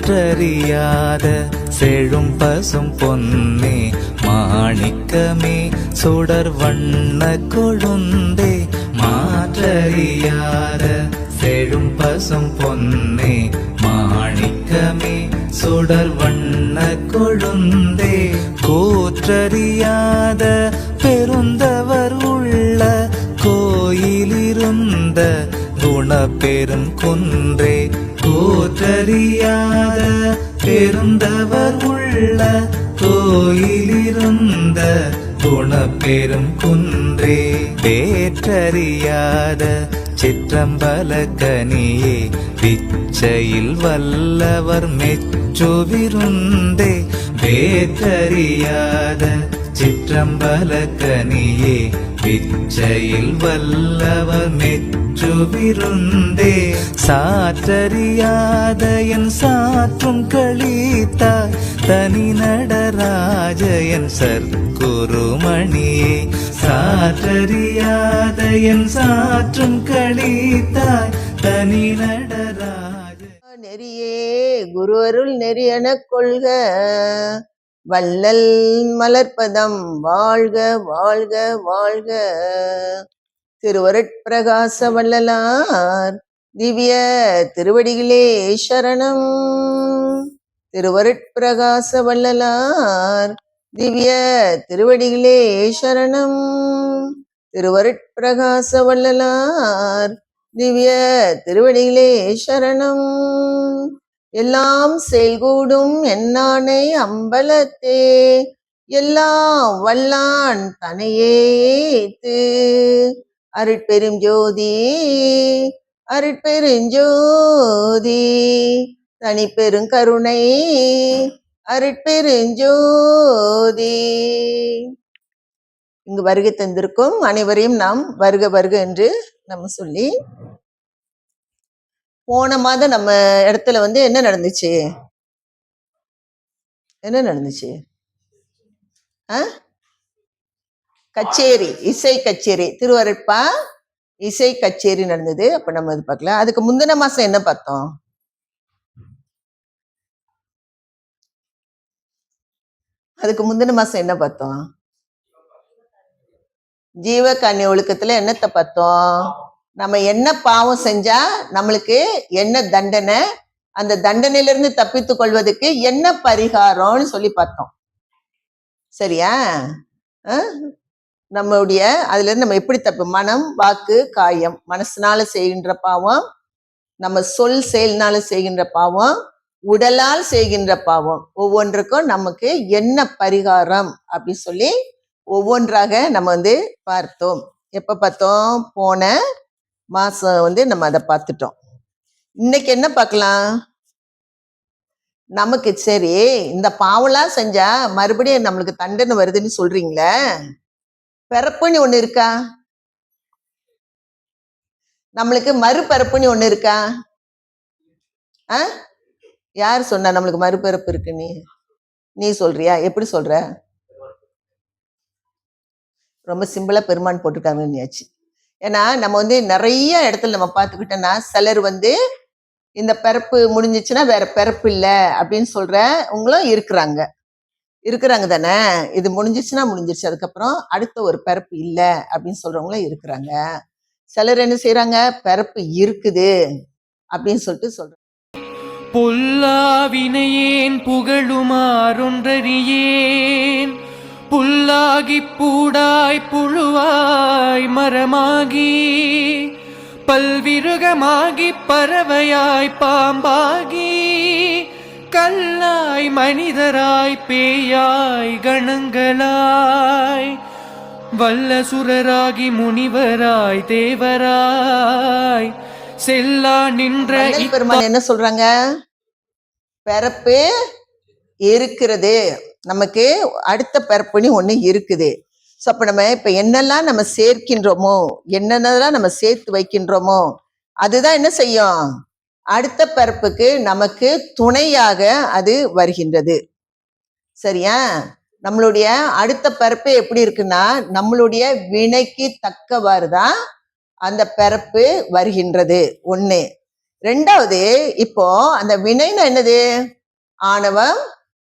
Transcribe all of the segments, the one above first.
மாற்றறியாத செழும் பசும் பொன்னே மாணிக்கமே சுடர் வண்ண கொழுந்தே மாற்றறியாத செழும் பசும் பொன்னே மாணிக்கமே சுடர் வண்ண கொழுந்தே கூற்றறியாத பெருந்தவர் உள்ள கோயிலிருந்த குணப்பெரும் குன்றே கூற்றறியாத பெருந்தவர் உள்ள கோயிலிருந்த குணப்பெரும் குன்றே வேற்றறியாத சிற்றம்பல கனியே பிச்சையில் வல்லவர் மெச்சுவிருந்தே வேற்றறியாத சிற்றம்பல கனியே பிச்சையில் வல்லவர் மெச்சுவிருந்தே சாற்றறியாத என் சாற்றும் களித்தாய் தனி நடராஜ என் சற்குருமணியே சாற்றறியாத என் சாற்றும் களித்தாய் தனி நடராஜ நெறியே குரு அருள் நெறியென கொள்க வள்ளல் மலர்ப்பதம் வாழ்க வாழ்க வாழ்க. திருவருட்பிரகாச வள்ளலார் திவ்ய திருவடிகளே சரணம். திருவருட்பிரகாச வள்ளலார் திவ்ய திருவடிகளே சரணம். திருவருட்பிரகாச வள்ளலார் திவ்ய திருவடிகளே சரணம். எல்லாம் செயல்கூடும் என்னானை அம்பலத்தே எல்லாம் வல்லான் தனையேத்து அருட்பெரும் ஜோதி அருட்பெருஞ்சோதி தனிப்பெரும் கருணை அருட்பெருஞ்சோதி. இங்கு வருகை தந்திருக்கும் அனைவரையும் நாம் வருக வருக என்று நம்ம சொல்லி, போன மாதம் நம்ம இடத்துல என்ன நடந்துச்சு? கச்சேரி, இசை கச்சேரி, திருவருட்பா இசை கச்சேரி நடந்தது. அப்ப நம்ம இது பார்க்கலாம். அதுக்கு முந்தின மாசம் என்ன பார்த்தோம்? ஜீவகாருண்ய ஒழுக்கத்துல என்னத்தை பார்த்தோம்? நம்ம என்ன பாவம் செஞ்சா நம்மளுக்கு என்ன தண்டனை, அந்த தண்டனையிலிருந்து தப்பித்துக் கொள்வதற்கு என்ன பரிகாரம்னு சொல்லி பார்த்தோம். சரியா? நம்மளுடைய அதுல இருந்து நம்ம எப்படி தப்பு, மனம் வாக்கு காயம், மனசுனால செய்கின்ற பாவம், நம்ம சொல் செயல்னால செய்கின்ற பாவம், உடலால் செய்கின்ற பாவம், ஒவ்வொன்றுக்கும் நமக்கு என்ன பரிகாரம் அப்படி சொல்லி ஒவ்வொன்றாக நம்ம பார்த்தோம். எப்ப பார்த்தோம்? போன மாசம் நம்ம அதை பார்த்துட்டோம். இன்னைக்கு என்ன பார்க்கலாம்? நமக்கு சரி, இந்த பாவம்லாம் செஞ்சா மறுபடியும் நம்மளுக்கு தண்டனை வருதுன்னு சொல்றீங்களே, பிறப்புன்னு ஒண்ணு இருக்கா? நம்மளுக்கு மறுபிறப்புன்னு ஒண்ணு இருக்கா? யார் சொன்னா நம்மளுக்கு மறுபிறப்பு இருக்கு? நீ சொல்றியா? எப்படி சொல்ற? ரொம்ப சிம்பிளா பெருமான் போட்டுருக்காங்கன்னு. ஏன்னா நம்ம நிறைய இடத்துல நம்ம பார்த்துக்கிட்டோம்னா, சிலர் இந்த பிறப்பு முடிஞ்சிச்சுன்னா வேற பிறப்பு இல்லை அப்படின்னு சொல்றவங்களும் இருக்கிறாங்க தானே. இது முடிஞ்சிச்சுன்னா முடிஞ்சிருச்சு, அதுக்கப்புறம் அடுத்த ஒரு பிறப்பு இல்லை அப்படின்னு சொல்றவங்களும் இருக்கிறாங்க. சிலர் என்ன செய்யறாங்க? பிறப்பு இருக்குது அப்படின்னு சொல்றாங்க. பொல்லாவினையேன் புகழுமாறொன்றறியேன், புல்லாகி பூடாய் புழுவாய் மரமாகி பல்விருகமாகி பறவையாய் பாம்பாகி கல்லாய் மனிதராய் பேயாய் கணங்களாய் வல்லசுரராகி முனிவராய் தேவராய் செல்லா நின்ற பெருமான் என்ன சொல்றாங்க? பிறப்பு இருக்கிறது, நமக்கு அடுத்த பிறப்புன்னு ஒண்ணு இருக்குது. ஸோ அப்ப நம்ம இப்ப என்னெல்லாம் நம்ம சேர்க்கின்றோமோ, என்னென்னலாம் நம்ம சேர்த்து வைக்கின்றோமோ, அதுதான் என்ன செய்யும்? அடுத்த பிறப்புக்கு நமக்கு துணையாக அது வருகின்றது. சரியா? நம்மளுடைய அடுத்த பிறப்பு எப்படி இருக்குன்னா, நம்மளுடைய வினைக்கு தக்கவாறு தான் அந்த பிறப்பு வருகின்றது. ஒண்ணு. ரெண்டாவது, இப்போ அந்த வினைன்னு என்னது? ஆணவம்,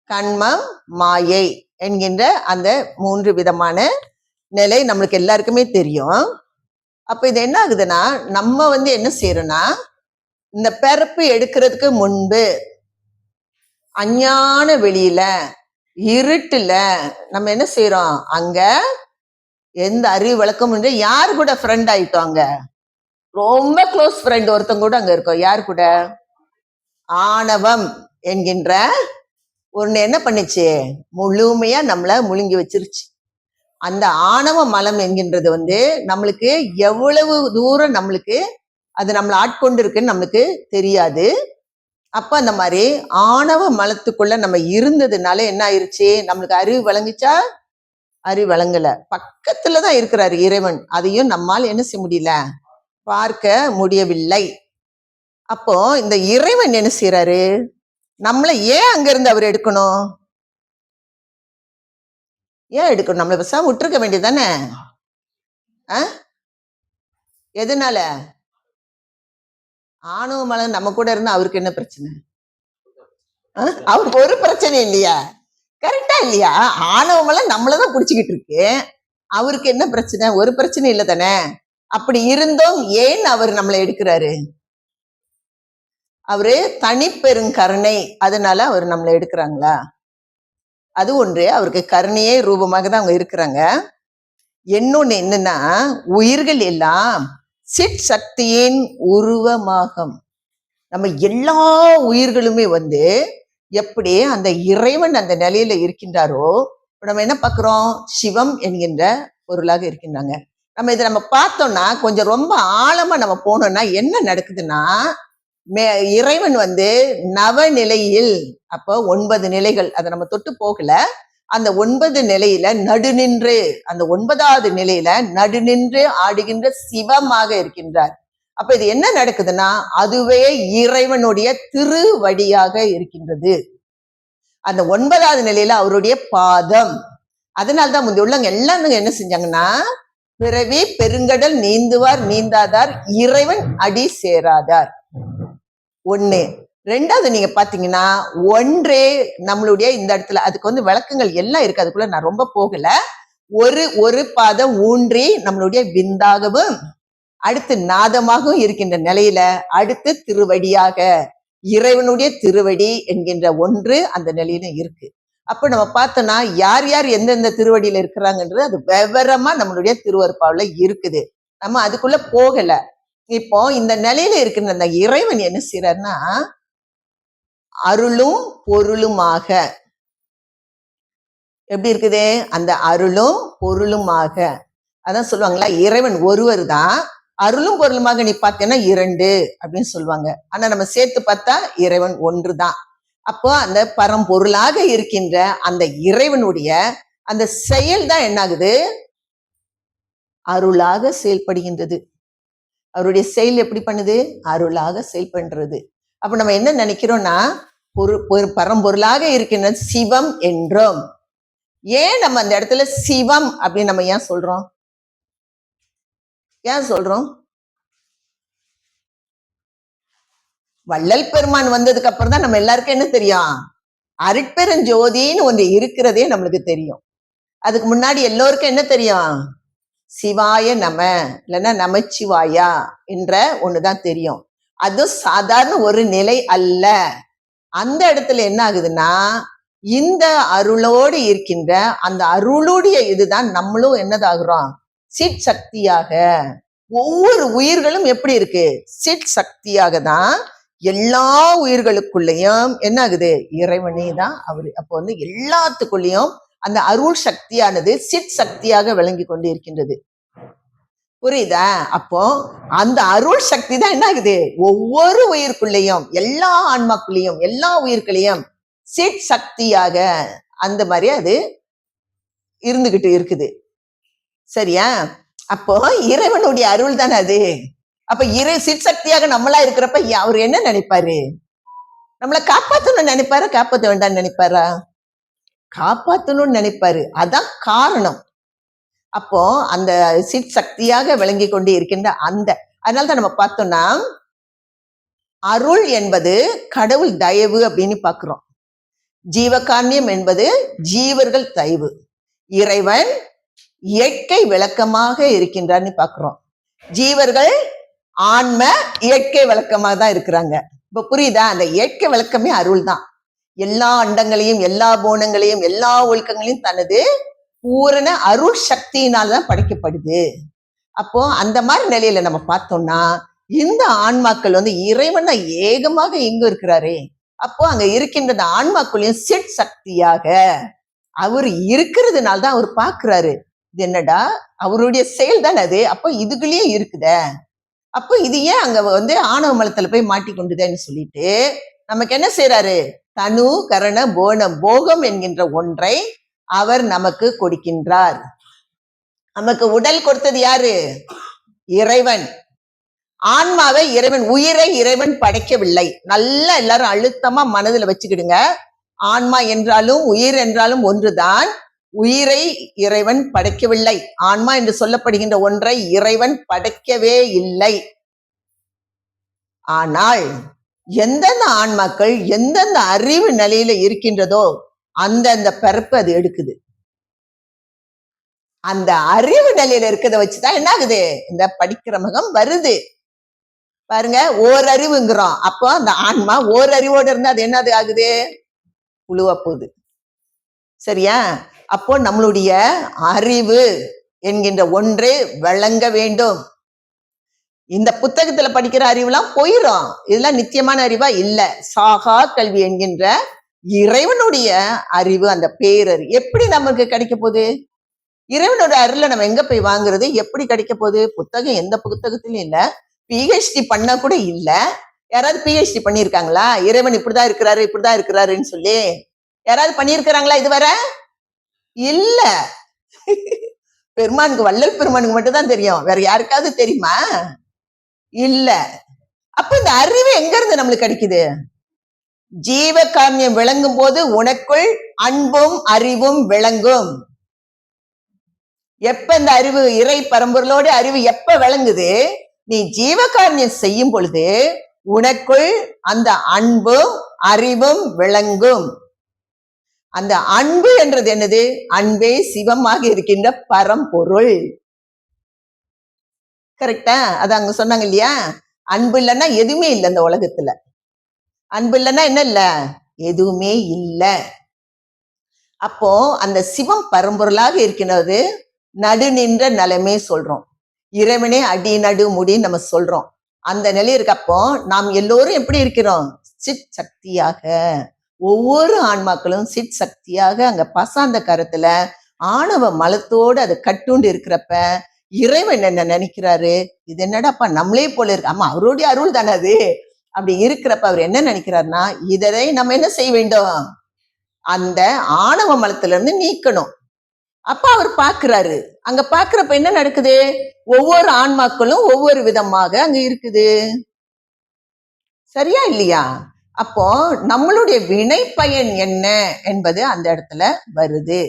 கண்மம், மாயை என்கின்ற அந்த 3 விதமான நிலை நம்மளுக்கு எல்லாருக்குமே தெரியும். அப்ப இது என்ன ஆகுதுன்னா, நம்ம என்ன செய்யறோம்னா, இந்த பிறப்பு எடுக்கிறதுக்கு முன்பு அஞ்ஞான வெளியில, இருட்டுல நம்ம என்ன செய்யறோம், அங்க எந்த அறிவு விளக்கமும் இல்லை. யாரு கூட ஃப்ரெண்ட் ஆயிட்டோம், அங்க ரொம்ப க்ளோஸ் ஃப்ரெண்ட் ஒருத்தங்க கூட அங்க இருக்கோம். யாரு கூட? ஆணவம் என்கின்ற ஒண்ணு என்ன பண்ணுச்சு, முழுமையா நம்மள முழுங்கி வச்சிருச்சு. அந்த ஆணவ மலம் என்கின்றது நம்மளுக்கு எவ்வளவு தூரம் நம்மளுக்கு அது நம்மளை ஆட்கொண்டு இருக்குன்னு நம்மளுக்கு தெரியாது. அப்ப அந்த மாதிரி ஆணவ மலத்துக்குள்ள நம்ம இருந்ததுனால என்ன ஆயிருச்சு, நம்மளுக்கு அறிவு விளங்குச்சா? அறிவு விளங்கல. பக்கத்துலதான் இருக்கிறாரு இறைவன், அதையும் நம்மால் என்ன செய்ய முடியல, பார்க்க முடியவில்லை. அப்போ இந்த இறைவன் என்ன செய்யறாரு, நம்மளை ஏன் அங்க இருந்து அவர் எடுக்கணும்? ஏன் எடுக்கணும்? நம்மளை பேசாம விட்டுருக்க வேண்டியதானே? எதனால? ஆணவ மலம் நம்ம கூட இருந்தா அவருக்கு என்ன பிரச்சனை? அவருக்கு ஒரு பிரச்சனை இல்லையா? கரெக்டா இல்லையா? ஆணவ மலம் நம்மளதான் புடிச்சுக்கிட்டு இருக்கு, அவருக்கு என்ன பிரச்சனை? ஒரு பிரச்சனை இல்லை தானே? அப்படி இருந்தும் ஏன் அவர் நம்மளை எடுக்கிறாரு? அவரு தனிப்பெருங்கருணை, அதனால அவர் நம்மளை எடுக்கிறாங்களா? அது ஒன்று. அவருக்கு கருணையே ரூபமாக தான் அவங்க இருக்கிறாங்க. இன்னொன்னு என்னன்னா, உயிர்கள் எல்லாம் சிட் சக்தியின் உருவமாகும். நம்ம எல்லா உயிர்களுமே எப்படி அந்த இறைவன் அந்த நிலையில இருக்கின்றாரோ, நம்ம என்ன பார்க்கிறோம், சிவம் என்கின்ற பொருளாக இருக்கின்றாங்க. நம்ம இதை நம்ம பார்த்தோம்னா, கொஞ்சம் ரொம்ப ஆழமா நம்ம போனோம்னா என்ன நடக்குதுன்னா, இறைவன் நவநிலையில், அப்போ 9 நிலைகள், அதை நம்ம தொட்டு போகல. அந்த 9 நிலையில நடுநின்று, அந்த 9வது நிலையில நடுநின்று ஆடுகின்ற சிவமாக இருக்கின்றார். அப்ப இது என்ன நடக்குதுன்னா, அதுவே இறைவனுடைய திருவடியாக இருக்கின்றது. அந்த 9வது நிலையில அவருடைய பாதம். அதனால்தான் முந்தைய உள்ளவங்க எல்லாம் என்ன செஞ்சாங்கன்னா, பிறவி பெருங்கடல் நீந்துவார் நீந்தாதார் இறைவன் அடி சேராதார். ஒண்ணு. ரெண்டாவது நீங்க பாத்தீங்கன்னா, ஒன்றே நம்மளுடைய இந்த இடத்துல அதுக்கு விளக்கங்கள் எல்லாம் இருக்கு, அதுக்குள்ள நான் ரொம்ப போகல. ஒரு பாதம் ஊன்றி நம்மளுடைய விந்தாகவும் அடுத்து நாதமாகவும் இருக்கின்ற நிலையில அடுத்து திருவடியாக இறைவனுடைய திருவடி என்கின்ற ஒன்று அந்த நிலையில இருக்கு. அப்ப நம்ம பார்த்தோம்னா யார் யார் எந்தெந்த திருவடியில இருக்கிறாங்கன்றது அது விவரமா நம்மளுடைய திருவருப்பாவுல இருக்குது. நம்ம அதுக்குள்ள போகல. இப்போ இந்த நிலையில இருக்கிற அந்த இறைவன் என்ன செய்யறாருன்னா, அருளும் பொருளுமாக எப்படி இருக்குது, அந்த அருளும் பொருளுமாக. அதான் சொல்லுவாங்களா, இறைவன் ஒருவர் தான், அருளும் பொருளுமாக நீ பார்த்தேன்னா 2 அப்படின்னு சொல்லுவாங்க. ஆனா நம்ம சேர்த்து பார்த்தா இறைவன் ஒன்று தான். அப்போ அந்த பரம்பொருளாக இருக்கின்ற அந்த இறைவனுடைய அந்த செயல் தான் என்ன ஆகுது, அருளாக செயல்படுகின்றது. அவருடைய செயல் எப்படி பண்ணுது, அருளாக செயல்படுறது. அப்ப நம்ம என்ன நினைக்கிறோம்னா, பரம்பொருளாக இருக்கின்ற சிவம் என்றோம். ஏன் நம்ம அந்த இடத்துல சிவம் அப்படின்னு நம்ம ஏன் சொல்றோம்? ஏன் சொல்றோம்? வள்ளல் பெருமான் வந்ததுக்கு அப்புறம் தான் நம்ம எல்லாருக்கும் என்ன தெரியும், அருட்பெருஞ்சோதின்னு ஒன்று இருக்கிறதே நம்மளுக்கு தெரியும். அதுக்கு முன்னாடி எல்லோருக்கும் என்ன தெரியும், சிவாய நம இல்லைன்னா நமச்சிவாயா என்ற ஒண்ணுதான் தெரியும். அது சாதாரண ஒரு நிலை அல்ல. அந்த இடத்துல என்ன ஆகுதுன்னா, இந்த அருளோடு இருக்கின்ற அந்த அருளுடைய இதுதான் நம்மளும் என்னதாகிறோம், சிட் சக்தியாக. ஒவ்வொரு உயிர்களும் எப்படி இருக்கு, சிட் சக்தியாக தான் எல்லா உயிர்களுக்குள்ளேயும் என்ன ஆகுது, இறைவனே தான் அவரு. அப்போ எல்லாத்துக்குள்ளேயும் அந்த அருள் சக்தியானது சிட் சக்தியாக விளங்கி கொண்டு இருக்கின்றது. புரியுதா? அப்போ அந்த அருள் சக்தி தான் என்ன ஆகுது, ஒவ்வொரு உயிருக்குள்ளேயும் எல்லா ஆன்மாக்குள்ளேயும் எல்லா உயிர்களையும் சிட் சக்தியாக அந்த மாதிரி அது இருந்துகிட்டு இருக்குது. சரியா? அப்போ இறைவனுடைய அருள் தானே அது. அப்ப சிட் சக்தியாக நம்மளா இருக்கிறப்ப அவர் என்ன நினைப்பாரு, நம்மளை காப்பாற்றணும்னு நினைப்பாரா, காப்பாற்ற வேண்டாம்னு நினைப்பாரா? காப்பாற்றணும்னு நினைப்பாரு. அதான் காரணம். அப்போ அந்த சிட் சக்தியாக விளங்கி கொண்டு இருக்கின்ற அந்த, அதனால்தான் நம்ம பார்த்தோம்னா அருள் என்பது கடவுள் தயவு அப்படின்னு பாக்குறோம். ஜீவகாருண்யம் என்பது ஜீவர்கள் தயவு. இறைவன் இயற்கை விளக்கமாக இருக்கின்றான்னு பாக்குறோம். ஜீவர்கள் ஆன்ம இயற்கை விளக்கமாக தான் இருக்கிறாங்க. இப்ப புரியுதா? அந்த இயற்கை விளக்கமே அருள் தான். எல்லா அண்டங்களையும் எல்லா போனங்களையும் எல்லா ஒழுக்கங்களையும் தனது பூரண அருள் சக்தியினால்தான் படைக்கப்படுது. அப்போ அந்த மாதிரி நிலையில நம்ம பார்த்தோம்னா இந்த ஆன்மாக்கள் இறைவன் ஏகமாக இங்கு இருக்கிறாரே. அப்போ அங்க இருக்கின்ற அந்த ஆன்மாக்களையும் சிட் சக்தியாக அவர் இருக்கிறதுனால தான் அவர் பாக்குறாரு. இது என்னடா அவருடைய செயல் தானே அது. அப்போ இதுக்குள்ளேயே இருக்குத. அப்போ இது ஏன் அங்க ஆணவ மலத்துல போய் மாட்டிக்கொண்டுதேன்னு சொல்லிட்டு நமக்கு என்ன செய்யறாரு? தனு கரண போகம் என்கின்ற ஒன்றை அவர் நமக்கு கொடுக்கின்றார். நமக்கு உடல் கொடுத்தது யாரு? இறைவன். ஆன்மாவை இறைவன், உயிரை இறைவன் படைக்கவில்லை. நல்லா எல்லாரும் அழுத்தமா மனதுல வச்சுக்கிடுங்க. ஆன்மா என்றாலும் உயிர் என்றாலும் ஒன்றுதான். உயிரை இறைவன் படைக்கவில்லை. ஆன்மா என்று சொல்லப்படுகின்ற ஒன்றை இறைவன் படைக்கவே இல்லை. ஆனால் எந்தெந்த ஆன்மாக்கள் எந்தெந்த அறிவு நிலையில இருக்கின்றதோ அந்த பிறப்பு அது எடுக்குது. அந்த அறிவு நிலையில இருக்கிறத வச்சுதான் என்ன ஆகுது? இந்த படிக்கிரமகம் வருது. பாருங்க, ஓரறிவுங்கிறோம். அப்போ அந்த ஆன்மா ஓரறிவோடு இருந்தா அது என்னது ஆகுது? புழுவ போகுது. சரியா? அப்போ நம்மளுடைய அறிவு என்கின்ற ஒன்று விளங்க வேண்டும். இந்த புத்தகத்துல படிக்கிற அறிவுலாம் போயிடும். இதெல்லாம் நித்தியமான அறிவா இல்ல. சாகா கல்வி என்கின்ற இறைவனுடைய அறிவு, அந்த பேரறிவு எப்படி நமக்கு கிடைக்க போகுது? இறைவனோட அருளை நம்ம எங்க போய் வாங்குறது? எப்படி கிடைக்க போகுது? புத்தகம் எந்த புத்தகத்திலும் இல்ல. பிஹெச்டி பண்ண கூட இல்ல. யாராவது பிஹெச்டி பண்ணியிருக்காங்களா? இறைவன் இப்படிதான் இருக்கிறாரு இப்படிதான் இருக்கிறாருன்னு சொல்லி யாராவது பண்ணியிருக்கிறாங்களா இதுவரை? இல்ல. பெருமானுக்கு, வள்ளல் பெருமானுக்கு மட்டும் தான் தெரியும். வேற யாருக்காவது தெரியுமா? இல்ல. அப்ப இந்த அறிவு எங்க இருந்து நம்மளுக்கு கிடைக்குது? ஜீவ காமியம் விளங்கும் போது உனக்குள் அன்பும் அறிவும் விளங்கும். எப்ப இந்த அறிவு, இறை பரம்பொருளோட அறிவு எப்ப விளங்குது? நீ ஜீவகாருண்யம் செய்யும் பொழுது உனக்குள் அந்த அன்பும் அறிவும் விளங்கும். அந்த அன்பு என்றது என்னது? அன்பே சிவமாக இருக்கின்ற பரம்பொருள். கரெக்டா? அது அங்க சொன்னாங்க இல்லையா? அன்பு இல்லைன்னா எதுவுமே இல்லை இந்த உலகத்துல. அன்பு இல்லைன்னா என்ன இல்ல? எதுவுமே இல்லை. அப்போ அந்த சிவம் பரம்பொருளாக இருக்கின்றது நடு நின்ற நிலைமே சொல்றோம். இறைவனே அடி நடு முடி நம்ம சொல்றோம். அந்த நிலை இருக்கப்போ நாம் எல்லோரும் எப்படி இருக்கிறோம்? சிட் சக்தியாக. ஒவ்வொரு ஆன்மாக்களும் சிட் சக்தியாக அங்க பசாந்த கரத்துல ஆணவ மலத்தோடு அது கட்டுண்டு இருக்கிறப்ப இறைவன் என்ன நினைக்கிறாரு? இது என்னடாப்பா நம்மளே போல இருக்கு. ஆமா, அவருடைய அருள் தானே அது. அப்படி இருக்கிறப்ப அவர் என்ன நினைக்கிறாருன்னா, இதை நம்ம என்ன செய்ய வேண்டும்? அந்த ஆணவ மலத்துல இருந்து நீக்கணும். அப்ப அவர் பாக்குறாரு. அங்க பாக்குறப்ப என்ன நடக்குது? ஒவ்வொரு ஆன்மாக்களும் ஒவ்வொரு விதமாக அங்க இருக்குது. சரியா இல்லையா? அப்போ நம்மளுடைய வினை பயன் என்ன என்பது அந்த இடத்துல வருது.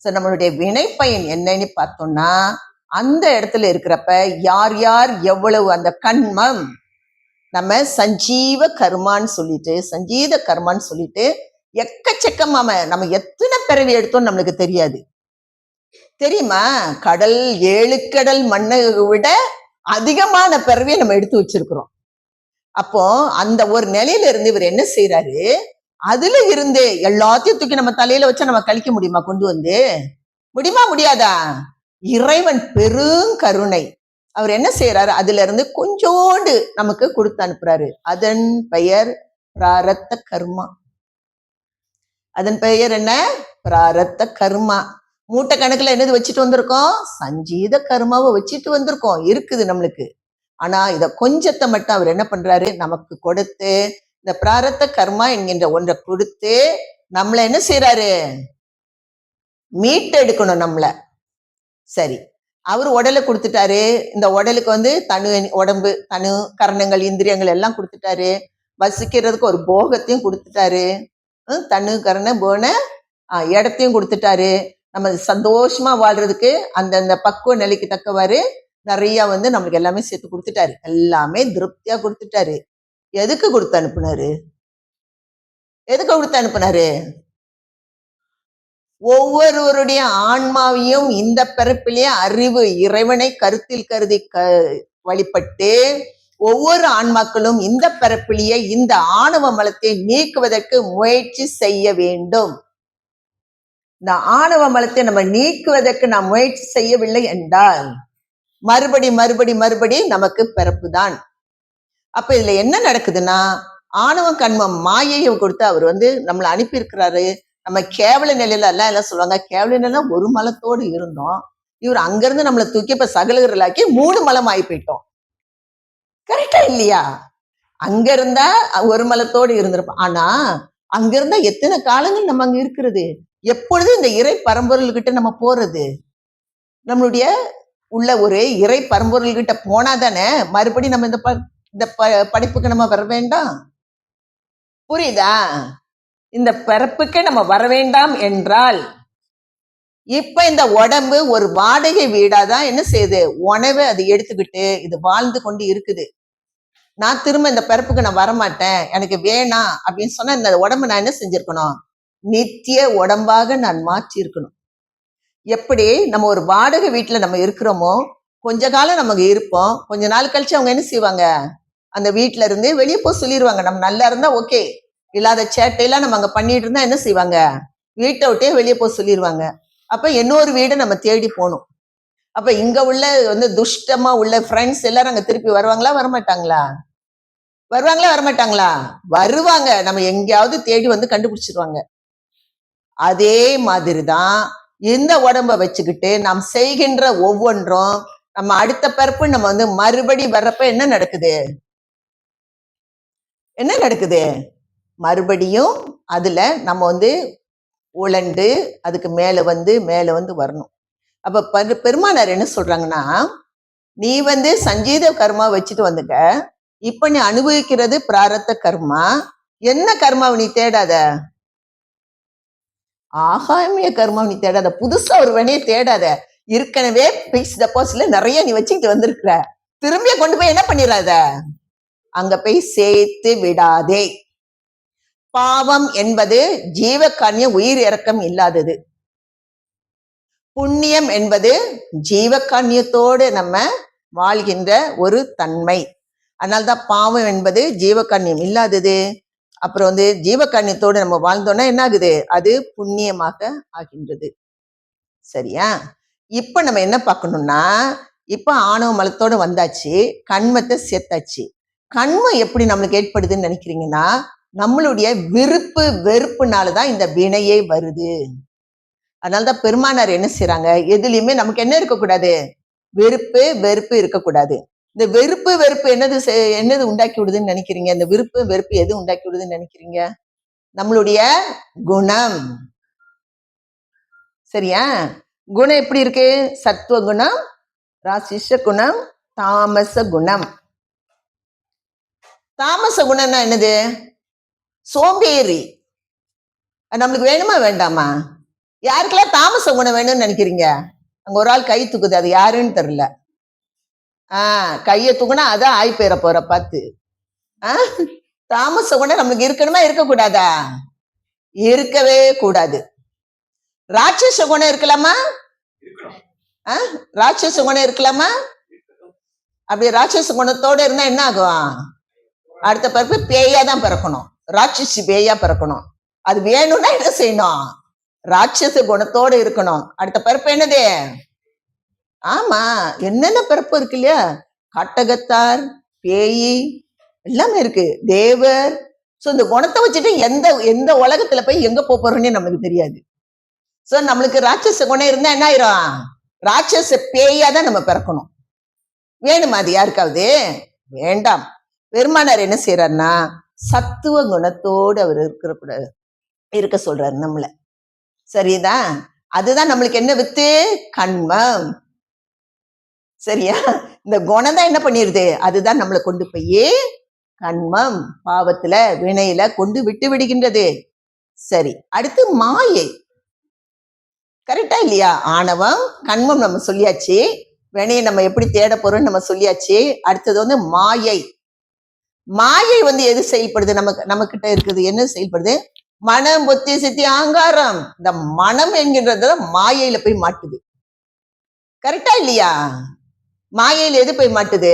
சோ நம்மளுடைய வினை பயன் என்னன்னு பார்த்தோம்னா, அந்த இடத்துல இருக்கிறப்ப யார் யார் எவ்வளவு அந்த கண்மம் நம்ம சஞ்சீவ கர்மான்னு சொல்லிட்டு எக்கச்சக்கமாம நம்ம எத்தனை பிறவி எடுத்தோம் நம்மளுக்கு தெரியாது. தெரியுமா? கடல் 7 கடல் மண்ணை விட அதிகமான பிறவியை நம்ம எடுத்து வச்சிருக்கிறோம். அப்போ அந்த ஒரு நிலையில இருந்து இவர் என்ன செய்யறாரு? அதுல இருந்து எல்லாத்தையும் தூக்கி நம்ம தலையில வச்சா நம்ம கழிக்க முடியுமா? கொண்டு வந்து முடியுமா? முடியாதா? இறைவன் பெருங்கருணை. அவர் என்ன செய்யறாரு? அதுல இருந்து கொஞ்சோண்டு நமக்கு கொடுத்து அனுப்புறாரு. அதன் பெயர் பிராரத்த கர்மா. அதன் பெயர் என்ன? பிராரத்த கர்மா. மூட்டை கணக்குல என்னது வச்சுட்டு வந்திருக்கோம்? சஞ்சீத கர்மாவை வச்சுட்டு வந்திருக்கோம். இருக்குது நம்மளுக்கு. ஆனா இத கொஞ்சத்தை மட்டும் அவர் என்ன பண்றாரு? நமக்கு கொடுத்து இந்த பிராரத்த கர்மா என்கின்ற ஒன்றை கொடுத்து நம்மள என்ன செய்யறாரு? மீட்டெடுக்கணும் நம்மள. சரி, அவர் உடலை கொடுத்துட்டாரு. இந்த உடலுக்கு தனு உடம்பு, தனு கரணங்கள், இந்திரியங்கள் எல்லாம் கொடுத்துட்டாரு. வசிக்கிறதுக்கு ஒரு போகத்தையும் கொடுத்துட்டாரு. தனு கரண போன இடத்தையும் கொடுத்துட்டாரு. நம்ம சந்தோஷமா வாழ்றதுக்கு அந்தந்த பக்குவ நிலைக்கு தக்கவாறு நிறைய நம்மளுக்கு எல்லாமே சேர்த்து கொடுத்துட்டாரு. எல்லாமே திருப்தியா கொடுத்துட்டாரு. எதுக்கு கொடுத்து அனுப்புனாரு? ஒவ்வொருவருடைய ஆன்மாவையும் இந்த பிறப்பிலே அறிவு இறைவனை கருத்தில் கருதி வழிபட்டு ஒவ்வொரு ஆன்மாக்களும் இந்த பிறப்பிலேயே இந்த ஆணவ மலத்தை நீக்குவதற்கு முயற்சி செய்ய வேண்டும். இந்த ஆணவ மலத்தை நம்ம நீக்குவதற்கு நாம் முயற்சி செய்யவில்லை என்றால் மறுபடி நமக்கு பிறப்பு தான். அப்ப இதுல என்ன நடக்குதுன்னா, ஆணவம் கண்மம் மாயையை கொடுத்து அவர் நம்மளை அனுப்பி இருக்கிறாரு. நம்ம கேவல நிலையில எல்லாம் சொல்லுவாங்க, கேவல நிலையில ஒரு மலத்தோடு இருந்தோம், இவர் அங்கிருந்து நம்மளை தூக்கி இப்ப சகலகர்களாக்கி 3 மலம் ஆகி போயிட்டோம். கரெக்டா இல்லையா? அங்க இருந்தா ஒரு மலத்தோடு இருந்திருப்போம். ஆனா அங்க இருந்தா எத்தனை காலங்கள் நம்ம அங்க இருக்கிறது? எப்பொழுது இந்த இறை பரம்பொருள்கிட்ட நம்ம போறது? நம்மளுடைய உள்ள ஒரு இறை பரம்பொருள் கிட்ட போனா தானே மறுபடி நம்ம இந்த படிப்புக்கு நம்ம வர வேண்டாம். புரியுதா? இந்த பிறப்புக்கு நம்ம வர வேண்டாம் என்றால் இப்ப இந்த உடம்பு ஒரு வாடகை வீடாதான் என்ன செய்யுது, உணவை அது எடுத்துக்கிட்டு இது வாழ்ந்து கொண்டு இருக்குது. நான் திரும்ப இந்த பிறப்புக்கு நான் வரமாட்டேன், எனக்கு வேணாம் அப்படின்னு சொன்னா இந்த உடம்பு நான் என்ன செஞ்சிருக்கணும், நித்திய உடம்பாக நான் மாற்றி இருக்கணும். எப்படி நம்ம ஒரு வாடகை வீட்டுல நம்ம இருக்கிறோமோ, கொஞ்ச காலம் நமக்கு இருப்போம், கொஞ்ச நாள் கழிச்சு அவங்க என்ன செய்வாங்க, அந்த வீட்டுல இருந்து வெளியே போய் சொல்லிடுவாங்க. நம்ம நல்லா இருந்தா ஓகே, இல்லாத சேட்டையெல்லாம் நம்ம அங்க பண்ணிட்டு இருந்தா என்ன செய்வாங்க, வீட்டை விட்டே வெளியே போய் சொல்லிடுவாங்க. அப்ப இன்னொரு வீடை நம்ம தேடி போகணும். அப்ப இங்க உள்ள துஷ்டமா உள்ள ஃப்ரெண்ட்ஸ் எல்லாரும் அங்க திருப்பி வருவாங்களா வரமாட்டாங்களா? வருவாங்களா வரமாட்டாங்களா? வருவாங்க. நம்ம எங்கேயாவது தேடி கண்டுபிடிச்சிருவாங்க. அதே மாதிரிதான் இந்த உடம்ப வச்சுக்கிட்டு நாம் செய்கின்ற ஒவ்வொன்றும் நம்ம அடுத்த பிறப்பு நம்ம மறுபடி வர்றப்ப என்ன நடக்குது, மறுபடியும் அதுல நம்ம உழண்டு அதுக்கு மேல வரணும். அப்ப பெருமானார் என்ன சொல்றாங்கன்னா, நீ சஞ்சீத கர்மா வச்சுட்டு வந்துட்ட, இப்ப நீ அனுபவிக்கிறது பிராரத்த கர்மா. என்ன கர்மாவை நீ தேடாத, ஆகாமிய கர்மாவை நீ தேடாத, புதுசா ஒரு வினையை தேடாத. ஏற்கனவே பிக்ஸ் டெபாசிட்ல நிறைய நீ வச்சுக்கிட்டு வந்திருக்கிற, திரும்பிய கொண்டு போய் என்ன பண்ணிடாத, அங்க போய் சேர்த்து விடாதே. பாவம் என்பது ஜீவகான்ய உயிர் இறக்கம் இல்லாதது. புண்ணியம் என்பது ஜீவகான்யத்தோடு நம்ம வாழ்கின்ற ஒரு தன்மை. அதனால்தான் பாவம் என்பது ஜீவகான்யம் இல்லாதது. அப்புறம் ஜீவகான்யத்தோடு நம்ம வாழ்ந்தோம்னா என்ன ஆகுது, அது புண்ணியமாக ஆகின்றது. சரியா? இப்ப நம்ம என்ன பார்க்கணும்னா, இப்ப ஆணவ மலத்தோடு வந்தாச்சு, கண்மத்தை சேர்த்தாச்சு. கண்மம் எப்படி நம்மளுக்கு ஏற்படுதுன்னு நினைக்கிறீங்கன்னா, நம்மளுடைய விருப்பு வெறுப்புனாலதான் இந்த வினையே வருது. அதனாலதான் பெருமானார் என்ன செய்யறாங்க, எதுலயுமே நமக்கு என்ன இருக்கக்கூடாது, வெறுப்பு வெறுப்பு இருக்கக்கூடாது. இந்த வெறுப்பு வெறுப்பு என்னது உண்டாக்கி விடுதுன்னு நினைக்கிறீங்க? இந்த விருப்பு வெறுப்பு எது உண்டாக்கி விடுதுன்னு நினைக்கிறீங்க? நம்மளுடைய குணம். சரியா? குணம் எப்படி இருக்கு? சத்துவ குணம், ராசிஷ குணம், தாமச குணம். தாமச குணம்னா என்னது? சோம்பேறி. நம்மளுக்கு வேணுமா வேண்டாமா? யாருக்கெல்லாம் தாமச குணம் வேணும்னு நினைக்கிறீங்க? அங்க ஒரு ஆள் கை தூக்குது, அது யாருன்னு தெரியல. கையை தூக்குனா அதான் ஆய் பேர போற பார்த்து. தாமச குணம் நம்மளுக்கு இருக்கணுமா இருக்கக்கூடாதா? இருக்கவே கூடாது. ராட்சச குணம் இருக்கலாமா? ராட்சச குணம் இருக்கலாமா? அப்படி ராட்சச குணத்தோட இருந்தா என்ன ஆகும், அடுத்த பிறப்பு பேயா தான் பிறக்கணும், ராட்சசி பேயா பிறக்கணும். அது வேணும்னா என்ன செய்யணும், ராட்சச குணத்தோட இருக்கணும். அடுத்த பிறப்பு என்னது? ஆமா, என்னென்ன பிறப்பு இருக்கு இல்லையா, காட்டகத்தார், பேயி எல்லாமே இருக்கு, தேவர். சோ இந்த குணத்தை வச்சுட்டு எந்த உலகத்துல போய் எங்க போறோம்னே நமக்கு தெரியாது. சோ நம்மளுக்கு ராட்சச குணம் இருந்தா என்ன ஆயிரும், ராட்சச பேயா தான் நம்ம பிறக்கணும். வேணுமா அது யாருக்காவது? வேண்டாம். பெருமானார் என்ன செய்யறாருன்னா, சத்துவ குணத்தோடு அவர் இருக்க சொல்றாரு நம்மள. சரிதான்? அதுதான் நம்மளுக்கு என்ன வித்து, கண்மம். சரியா? இந்த குணம் தான் என்ன பண்ணிருது, அதுதான் நம்மளை கொண்டு போய் கண்மம், பாவத்துல வினையில கொண்டு விட்டு விடுகின்றது. சரி, அடுத்து மாயை. கரெக்டா இல்லையா? ஆணவம், கண்மம் நம்ம சொல்லியாச்சு, வினையை நம்ம எப்படி தேட போறோம்னு நம்ம சொல்லியாச்சு. அடுத்தது மாயை. மாயை எது செயல்படுது, நம்ம கிட்ட இருக்குது, என்ன செயல்படுது, மனம், புத்தி, சித்தி, அகங்காரம். இந்த மனம் என்கின்றது மாயையில போய் மாட்டுது. கரெக்டா இல்லையா? மாயையில எது போய் மாட்டுது?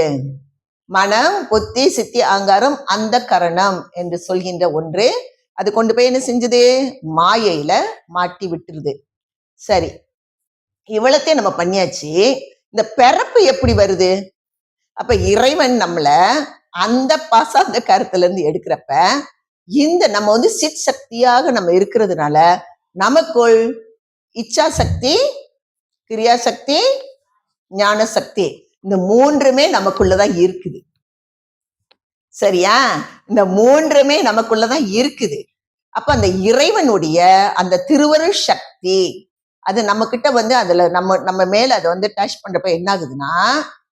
மனம், புத்தி, சித்தி, அகங்காரம், அந்த கரணம் என்று சொல்கின்ற ஒன்று அது கொண்டு போய் என்ன செஞ்சது? மாயையில மாட்டி விட்டுருது. சரி, இவ்வளத்தையும் நம்ம பண்ணியாச்சு. இந்த பிறப்பு எப்படி வருது? அப்ப இறைவன் நம்மள அந்த பாசாந்த கருத்துல இருந்து எடுக்கிறப்ப இந்த நம்ம வந்து சித் சக்தியாக நம்ம இருக்கிறதுனால நமக்குள் இச்சா சக்தி, கிரியா சக்தி, ஞான சக்தி, இந்த மூன்றுமே நமக்குள்ளதான் இருக்குது. சரியா? இந்த மூன்றுமே நமக்குள்ளதான் இருக்குது. அப்ப அந்த இறைவனுடைய அந்த திருவருள் சக்தி அது நம்ம கிட்ட வந்து அதுல நம்ம மேல அதை வந்து டச் பண்றப்ப என்ன ஆகுதுன்னா,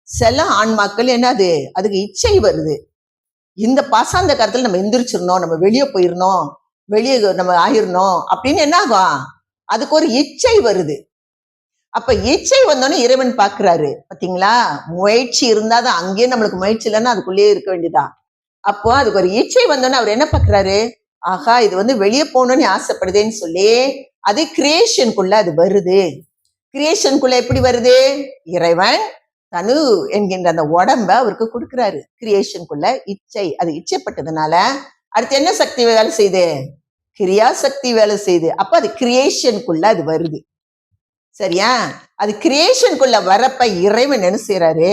சில ஆன்மாக்கள் என்னது, அதுக்கு இச்சை வருது. இந்த பாசாந்த காலத்துல நம்ம எந்திரிச்சிடணும், நம்ம வெளியே போயிடணும், வெளியே நம்ம ஆயிரணும் அப்படின்னு என்ன ஆகும், அதுக்கு ஒரு இச்சை வருது. அப்ப இச்சை வந்தோடனே இறைவன் பாக்குறாரு, பாத்தீங்களா? முயற்சி இருந்தாதான், அங்கேயே நம்மளுக்கு முயற்சி இல்லைன்னா அதுக்குள்ளேயே இருக்க வேண்டியதான். அப்போ அதுக்கு ஒரு இச்சை வந்தோடனே அவர் என்ன பாக்குறாரு, ஆகா இது வந்து வெளியே போகணும்னு ஆசைப்படுதேன்னு சொல்லி அது கிரியேஷனுக்குள்ள அது வருது. கிரியேஷனுக்குள்ள எப்படி வருது? இறைவன் தனு என்கின்ற அந்த உடம்ப அவருக்கு கொடுக்கிறாரு. கிரியேஷனுக்குள்ள இச்சை, அது இச்சைப்பட்டதுனால அடுத்து என்ன சக்தி வேலை செய்யுது? கிரியா சக்தி வேலை செய்யுது. அப்ப அது கிரியேஷனுக்குள்ள அது வருது. சரியா? அது கிரியேஷனுக்குள்ள வரப்ப இறைவன் என்ன செய்யறாரு,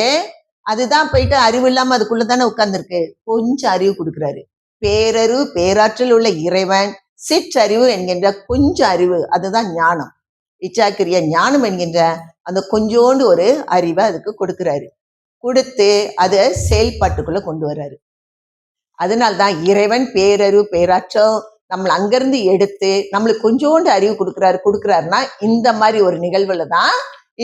அதுதான் போயிட்டு அறிவு இல்லாம அதுக்குள்ளதானே உட்கார்ந்துருக்கு, கொஞ்சம் அறிவு கொடுக்குறாரு. பேரறிவு பேராற்றல் உள்ள இறைவன் சிற்றறிவு என்கின்ற கொஞ்சம் அறிவு, அதுதான் ஞானம். இச்சாக்கிரிய ஞானம் என்கின்ற அந்த கொஞ்சோண்டு ஒரு அறிவை அதுக்கு கொடுக்கிறாரு. கொடுத்து அதை செயல்பாட்டுக்குள்ள கொண்டு வர்றாரு. அதனால்தான் இறைவன் பேரறிவு பேராற்றல் நம்மளை அங்கிருந்து எடுத்து நம்மளுக்கு கொஞ்சோண்டு அறிவு கொடுக்குறாருன்னா இந்த மாதிரி ஒரு நிகழ்வுல தான்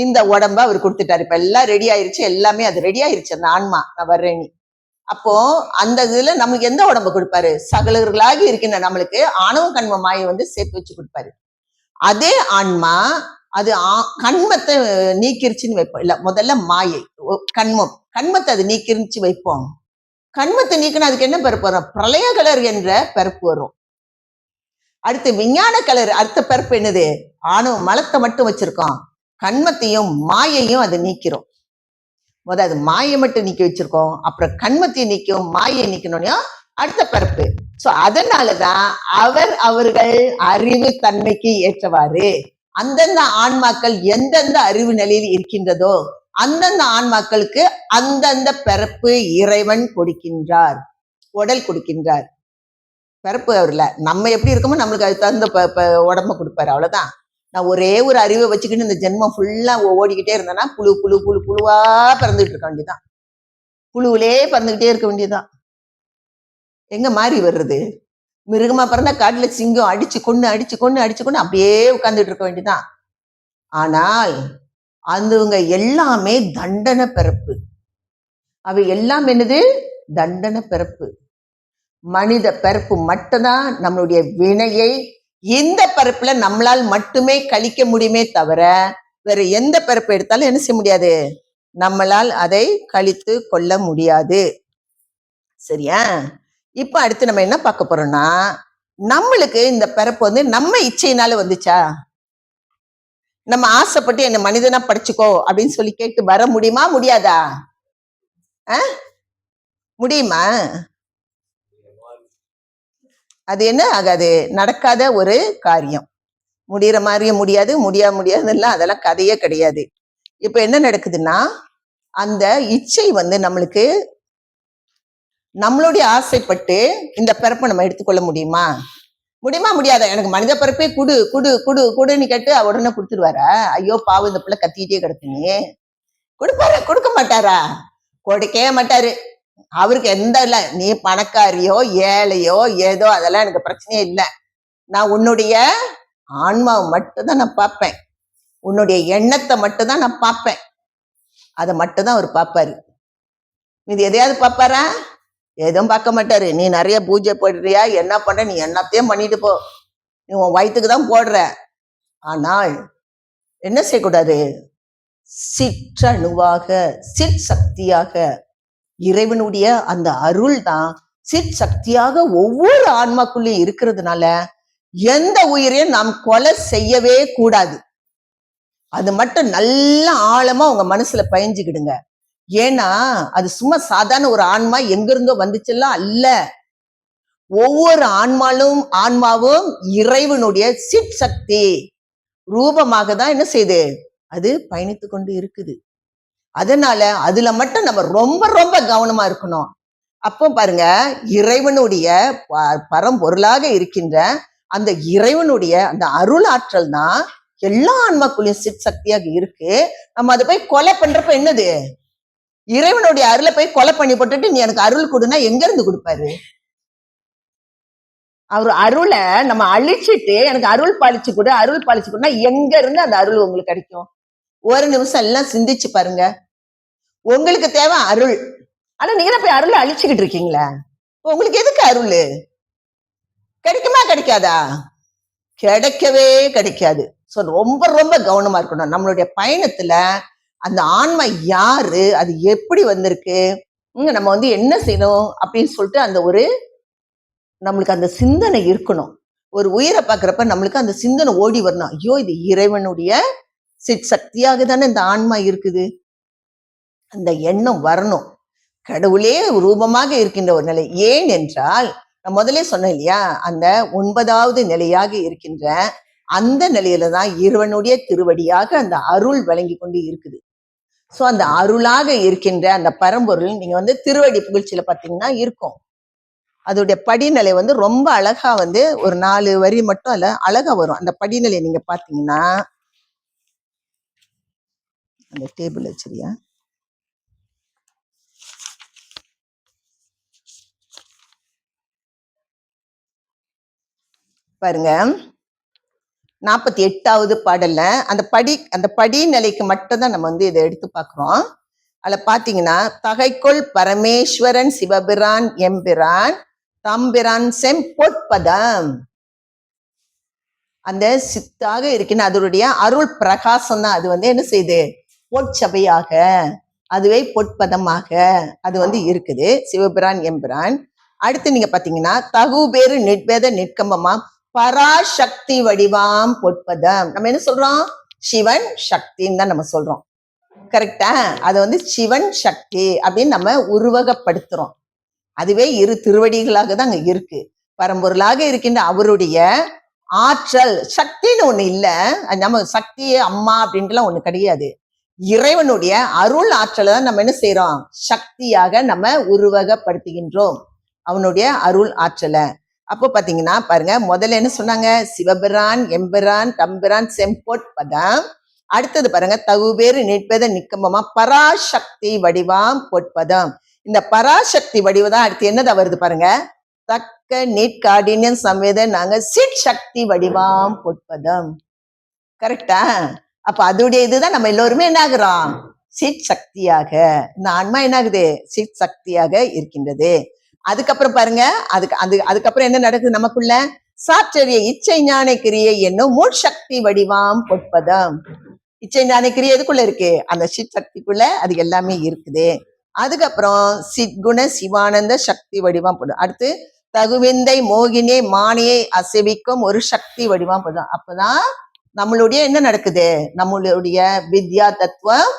இந்த உடம்ப அவர் கொடுத்துட்டாரு. இப்ப எல்லாம் ரெடி ஆயிருச்சு, எல்லாமே அது ரெடி ஆயிருச்சு. அந்த ஆன்மா நான் வர்றேனி அப்போ அந்த இதுல நமக்கு எந்த உடம்ப கொடுப்பாரு? சகலர்களாகி இருக்கின்ற நம்மளுக்கு ஆணவ கண்ம மாயை வந்து சேர்த்து வச்சு கொடுப்பாரு. அதே ஆன்மா அது கண்மத்தை நீக்கிருச்சுன்னு வைப்போம். இல்ல, முதல்ல மாயை கண்மத்தை அது நீக்கிருச்சு வைப்போம். கண்மத்தை நீக்கினா அதுக்கு என்ன பிறப்பு வரும்? பிரளய கலர் என்ற பிறப்பு வரும். அடுத்து விஞ்ஞான கலர், அடுத்த பிறப்பு என்னது? ஆணவ மலத்தை மட்டும் வச்சிருக்கோம், கண்மத்தையும் மாயையும் அதை நீக்கிறோம். அது மாயை மட்டும் நீக்கி வச்சிருக்கோம், அப்புறம் கண்மத்தையும் நீக்கும், மாயை நீக்கணும்னா அடுத்த பிறப்பு. சோ அதனாலதான் அவர்கள் அறிவு தன்மைக்கு ஏற்றவாறு அந்தந்த ஆன்மாக்கள் எந்தெந்த அறிவு நிலையில் இருக்கின்றதோ அந்தந்த ஆன்மாக்களுக்கு அந்தந்த பிறப்பு இறைவன் கொடுக்கின்றார், உடல் கொடுக்கின்றார். பிறப்பு அவர்ல நம்ம எப்படி இருக்கோமோ நம்மளுக்கு அது தகுந்த உடம்ப கொடுப்பாரு. அவ்வளவுதான். நான் ஒரே ஒரு அறிவை வச்சுக்கிட்டு இந்த ஜென்மம் ஃபுல்லா ஓடிக்கிட்டே இருந்தேன்னா புழுவா பறந்துகிட்டு இருக்க வேண்டியதான், புழுவிலே பறந்துகிட்டே இருக்க வேண்டியதுதான். எங்க மாறி வர்றது? மிருகமா பிறந்தா காட்டுல சிங்கம் அடிச்சு கொண்டு அப்படியே உட்கார்ந்துட்டு இருக்க வேண்டியதான். ஆனால் அதுங்க எல்லாமே தண்டனை பிறப்பு. அவை எல்லாம் என்னது? தண்டனை பிறப்பு. மனித பிறப்பு மட்டும்தான் நம்மளுடைய வினையை இந்த பிறப்புல நம்மளால் மட்டுமே கழிக்க முடியுமே தவிர வேற எந்த பிறப்பு எடுத்தாலும் என்ன செய்ய முடியாது, நம்மளால் அதை கழித்து கொள்ள முடியாது. சரியா? இப்ப அடுத்து நம்ம என்ன பார்க்க போறோம்னா, நம்மளுக்கு இந்த பிறப்பு வந்து நம்ம இச்சையினால வந்துச்சா? நம்ம ஆசைப்பட்டு என்ன மனிதனா படிச்சுக்கோ அப்படின்னு சொல்லி கேட்டு வர முடியுமா முடியாதா? முடியுமா? அது என்ன ஆகாது, நடக்காத ஒரு காரியம். முடிகிற மாதிரியும் முடியாது, முடியாதுலாம் அதெல்லாம் கதையே கிடையாது. இப்ப என்ன நடக்குதுன்னா, அந்த இச்சை வந்து நம்மளுக்கு நம்மளுடைய ஆசைப்பட்டு இந்த பிறப்பை நம்ம எடுத்துக்கொள்ள முடியுமா முடியாத? எனக்கு மனித பிறப்பே குடுன்னு கேட்டு உடனே கொடுத்துருவாரா? ஐயோ பாவம் இந்த பிள்ளை கத்திக்கிட்டே கிடக்குன்னு கொடுப்பாரு? கொடுக்க மாட்டாரா? கொடுக்கவே மாட்டாரு. அவருக்கு எந்த இல்ல, நீ பணக்காரியோ ஏழையோ ஏதோ அதெல்லாம் எனக்கு பிரச்சனையே இல்லை. நான் உன்னுடைய ஆன்மாவை மட்டும்தான் நான் பார்ப்பேன், உன்னுடைய எண்ணத்தை மட்டும்தான் நான் பார்ப்பேன். அதை மட்டும்தான் அவர் பார்ப்பாரு. இது எதையாவது பார்ப்பாரா? எதுவும் பார்க்க மாட்டாரு. நீ நிறைய பூஜை போடுறியா, என்ன பண்ற, நீ என்னத்தையும் பண்ணிட்டு போ, நீ உன் வயிற்றுக்கு தான் போடுற. ஆனால் என்ன செய்யக்கூடாது? சிற்றணுவாக சிற் சக்தியாக இறைவனுடைய அந்த அருள் தான் சிற் சக்தியாக ஒவ்வொரு ஆன்மாக்குள்ளேயும் இருக்கிறதுனால எந்த உயிரையும் நாம் கொலை செய்யவே கூடாது. அது மட்டும் நல்ல ஆழமா உங்க மனசுல பயஞ்சுக்கிடுங்க. ஏன்னா அது சும்மா சாதாரண ஒரு ஆன்மா எங்கிருந்தோ வந்துச்செல்லாம் அல்ல. ஒவ்வொரு ஆன்மாவும் இறைவனுடைய சிற்சக்தி ரூபமாக தான் என்ன செய்யுது, அது பயணித்து கொண்டு இருக்குது. அதனால அதுல மட்டும் நம்ம ரொம்ப ரொம்ப கவனமா இருக்கணும். அப்போ பாருங்க, இறைவனுடைய பரம்பொருளாக இருக்கின்ற அந்த இறைவனுடைய அந்த அருள் ஆற்றல் தான் எல்லா ஆன்மாக்குள்ளயும் சிற்சக்தியாக இருக்கு. நம்ம அதை போய் கொலை பண்றப்ப என்னது, இறைவனுடைய அருளை போய் கொலை பண்ணி போட்டுட்டு நீ எனக்கு அருள் கொடுனா எங்க இருந்து கொடுப்பாரு? அவர் அருளை நம்ம அழிச்சிட்டு எனக்கு அருள் பாலிச்சு கொடுனா எங்க இருந்து அந்த அருள் உங்களுக்கு கிடைக்கும்? ஒரு நிமிஷம் எல்லாம் சிந்திச்சு பாருங்க. உங்களுக்கு தேவை அருள், ஆனா நீங்க போய் அருளை அழிச்சுக்கிட்டு இருக்கீங்களா? உங்களுக்கு எதுக்கு அருள்? கிடைக்குமா கிடைக்காதா? கிடைக்கவே கிடைக்காது. சோ ரொம்ப ரொம்ப கவனமா இருக்கணும். நம்மளுடைய பயணத்துல அந்த ஆன்மா யாரு, அது எப்படி வந்திருக்கு, நம்ம என்ன செய்யணும் அப்படின்னு சொல்லிட்டு அந்த ஒரு நம்மளுக்கு அந்த சிந்தனை இருக்கணும். ஒரு உயிரை பார்க்கிறப்ப நம்மளுக்கு அந்த சிந்தனை ஓடி வரணும். ஐயோ, இது இறைவனுடைய சிற்சக்தியாக தானே இந்த ஆன்மா இருக்குது. அந்த எண்ணம் வரணும். கடவுளே ரூபமாக இருக்கின்ற ஒரு நிலை. ஏன் என்றால் நான் முதலே சொன்னேன் இல்லையா, அந்த 9வது நிலையாக இருக்கின்ற அந்த நிலையில தான் இறைவனுடைய திருவடியாக அந்த அருள் வழங்கி கொண்டு இருக்குது. சோ அந்த அருளாக இருக்கின்ற அந்த பரம்பொருள் நீங்க திருவடி புகழ்ச்சியில பாத்தீங்கன்னா இருக்கும். அதோடைய படிநிலை ரொம்ப அழகா ஒரு 4 வரி மட்டும் அல்ல அழகா வரும். அந்த படிநிலை நீங்க பாத்தீங்கன்னா, அந்த டேபிள் வச்சிருக்கியா, பாருங்க 48வது பாடல்ல அந்த படிநிலைக்கு மட்டும் தான் நம்ம இதை எடுத்து பார்க்கிறோம். அதுல பாத்தீங்கன்னா, தகைக்குள் பரமேஸ்வரன் சிவபிரான் எம்பிரான் தம்பிரான் செம்பொற்பதம், அந்த சித்தாக இருக்கின்ற அதனுடைய அருள் பிரகாசம் தான் அது என்ன செய்யுது, பொற்சபையாக அதுவே பொற்பதமாக அது இருக்குது சிவபிரான் எம்பிரான். அடுத்து நீங்க பாத்தீங்கன்னா, தகுபேறு நிட்வேத நிற்கம்பமாம் பராசக்தி வடிவாம் பொற்பதம். நம்ம என்ன சொல்றோம், சிவன் சக்தின்னு தான் நம்ம சொல்றோம். கரெக்டா? அது சிவன் சக்தி அப்படின்னு நம்ம உருவகப்படுத்துறோம். அதுவே இரு திருவடிகளாக தான் அங்க இருக்கு. பரம்பொருளாக இருக்கின்ற அவருடைய ஆற்றல், சக்தின்னு ஒண்ணு இல்ல. நம்ம சக்தியே அம்மா அப்படின்ட்டுலாம் ஒண்ணு கிடையாது. இறைவனுடைய அருள் ஆற்றலை தான் நம்ம என்ன செய்யறோம், சக்தியாக நம்ம உருவகப்படுத்துகின்றோம் அவனுடைய அருள் ஆற்றலை. அப்போ பாத்தீங்கன்னா பாருங்க, முதல்ல என்ன சொன்னாங்க, சிவபிரான் எம்பிரான் தம்பிரான் செம்பொற்பதம். அடுத்தது பாருங்க, தகுபேறு நிற்பத நிக்கம்பமா பராசக்தி வடிவாம் பொற்பதம். இந்த பராசக்தி வடிவதான் அடுத்து என்னதா வருது பாருங்க, தக்க நீட்காடினியம் சமேத நாங்க சிட் சக்தி வடிவாம் பொற்பதம். கரெக்டா? அப்ப அதோடைய இதுதான் நம்ம எல்லோருமே என்ன ஆகுறோம், சிட் சக்தியாக. இந்த ஆன்மா என்ன ஆகுது, சிட் சக்தியாக இருக்கின்றது. அதுக்கப்புறம் பாருங்க, அதுக்கப்புறம் என்ன நடக்குது நமக்குள்ள, சாற்றறிய இச்சை ஞான கிரியை என்னும் மூட்சக்தி வடிவாம் பொற்பதம். இச்சை ஞான கிரியை எதுக்குள்ள இருக்கு, அந்த சிட் சக்திக்குள்ள அது எல்லாமே இருக்குது. அதுக்கப்புறம் சிற்குண சிவானந்த சக்தி வடிவாம் போடும். அடுத்து தகுவிந்தை மோகினே மானியை அசைவிக்கும் ஒரு சக்தி வடிவாம் போடும். அப்பதான் நம்மளுடைய என்ன நடக்குது, நம்மளுடைய வித்யா தத்துவம்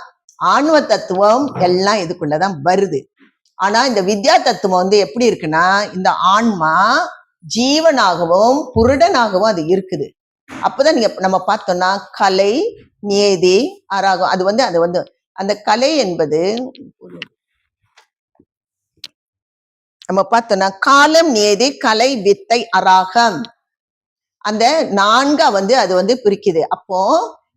ஆன்ம தத்துவம் எல்லாம் இதுக்குள்ளதான் வருது. ஆனா இந்த வித்யா தத்துவம் எப்படி இருக்குன்னா, இந்த ஆன்மா ஜீவனாகவும் புருடனாகவும் அது இருக்குது. அப்பதான் நீங்க நம்ம பார்த்தோம்னா கலை நியதி அராகம் அது அந்த கலை என்பது நம்ம பார்த்தோம்னா காலம் நியதி கலை வித்தை அராகம், அந்த 4 அது பிரிக்குது. அப்போ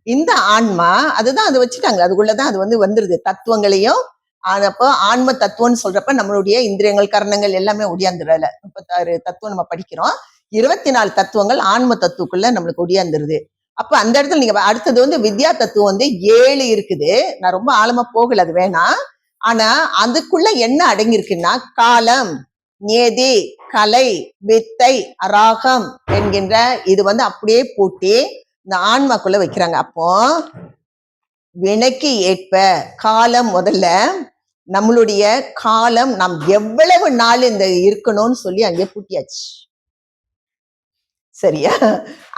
இந்த ஆன்மா அதுதான் அது வச்சுட்டாங்க, அதுக்குள்ளதான் அது வந்துருது தத்துவங்களையும். அப்போ ஆன்ம தத்துவம்னு சொல்றப்ப நம்மளுடைய இந்திரியங்கள் கரணங்கள் எல்லாமே ஒடியாந்துடல. 36 தத்துவம் நம்ம படிக்கிறோம், 24 தத்துவங்கள் ஆன்ம தத்துவக்குள்ள நம்மளுக்கு ஒடியாந்துருது. அப்ப அந்த இடத்துல நீங்க அடுத்தது வித்யா தத்துவம் 7 இருக்குது. நான் ரொம்ப ஆழமா போகல, அது வேணாம். ஆனா அதுக்குள்ள என்ன அடங்கியிருக்குன்னா, காலம் நியதி கலை வித்தை அராகம் என்கின்ற இது அப்படியே பூட்டி இந்த ஆன்மாக்குள்ள வைக்கிறாங்க. அப்போ வினைக்கு ஏற்ப காலம், முதல்ல நம்மளுடைய காலம் நாம் எவ்வளவு நாள் இந்த இருக்கணும்னு சொல்லி அங்கே பூட்டியாச்சு. சரியா?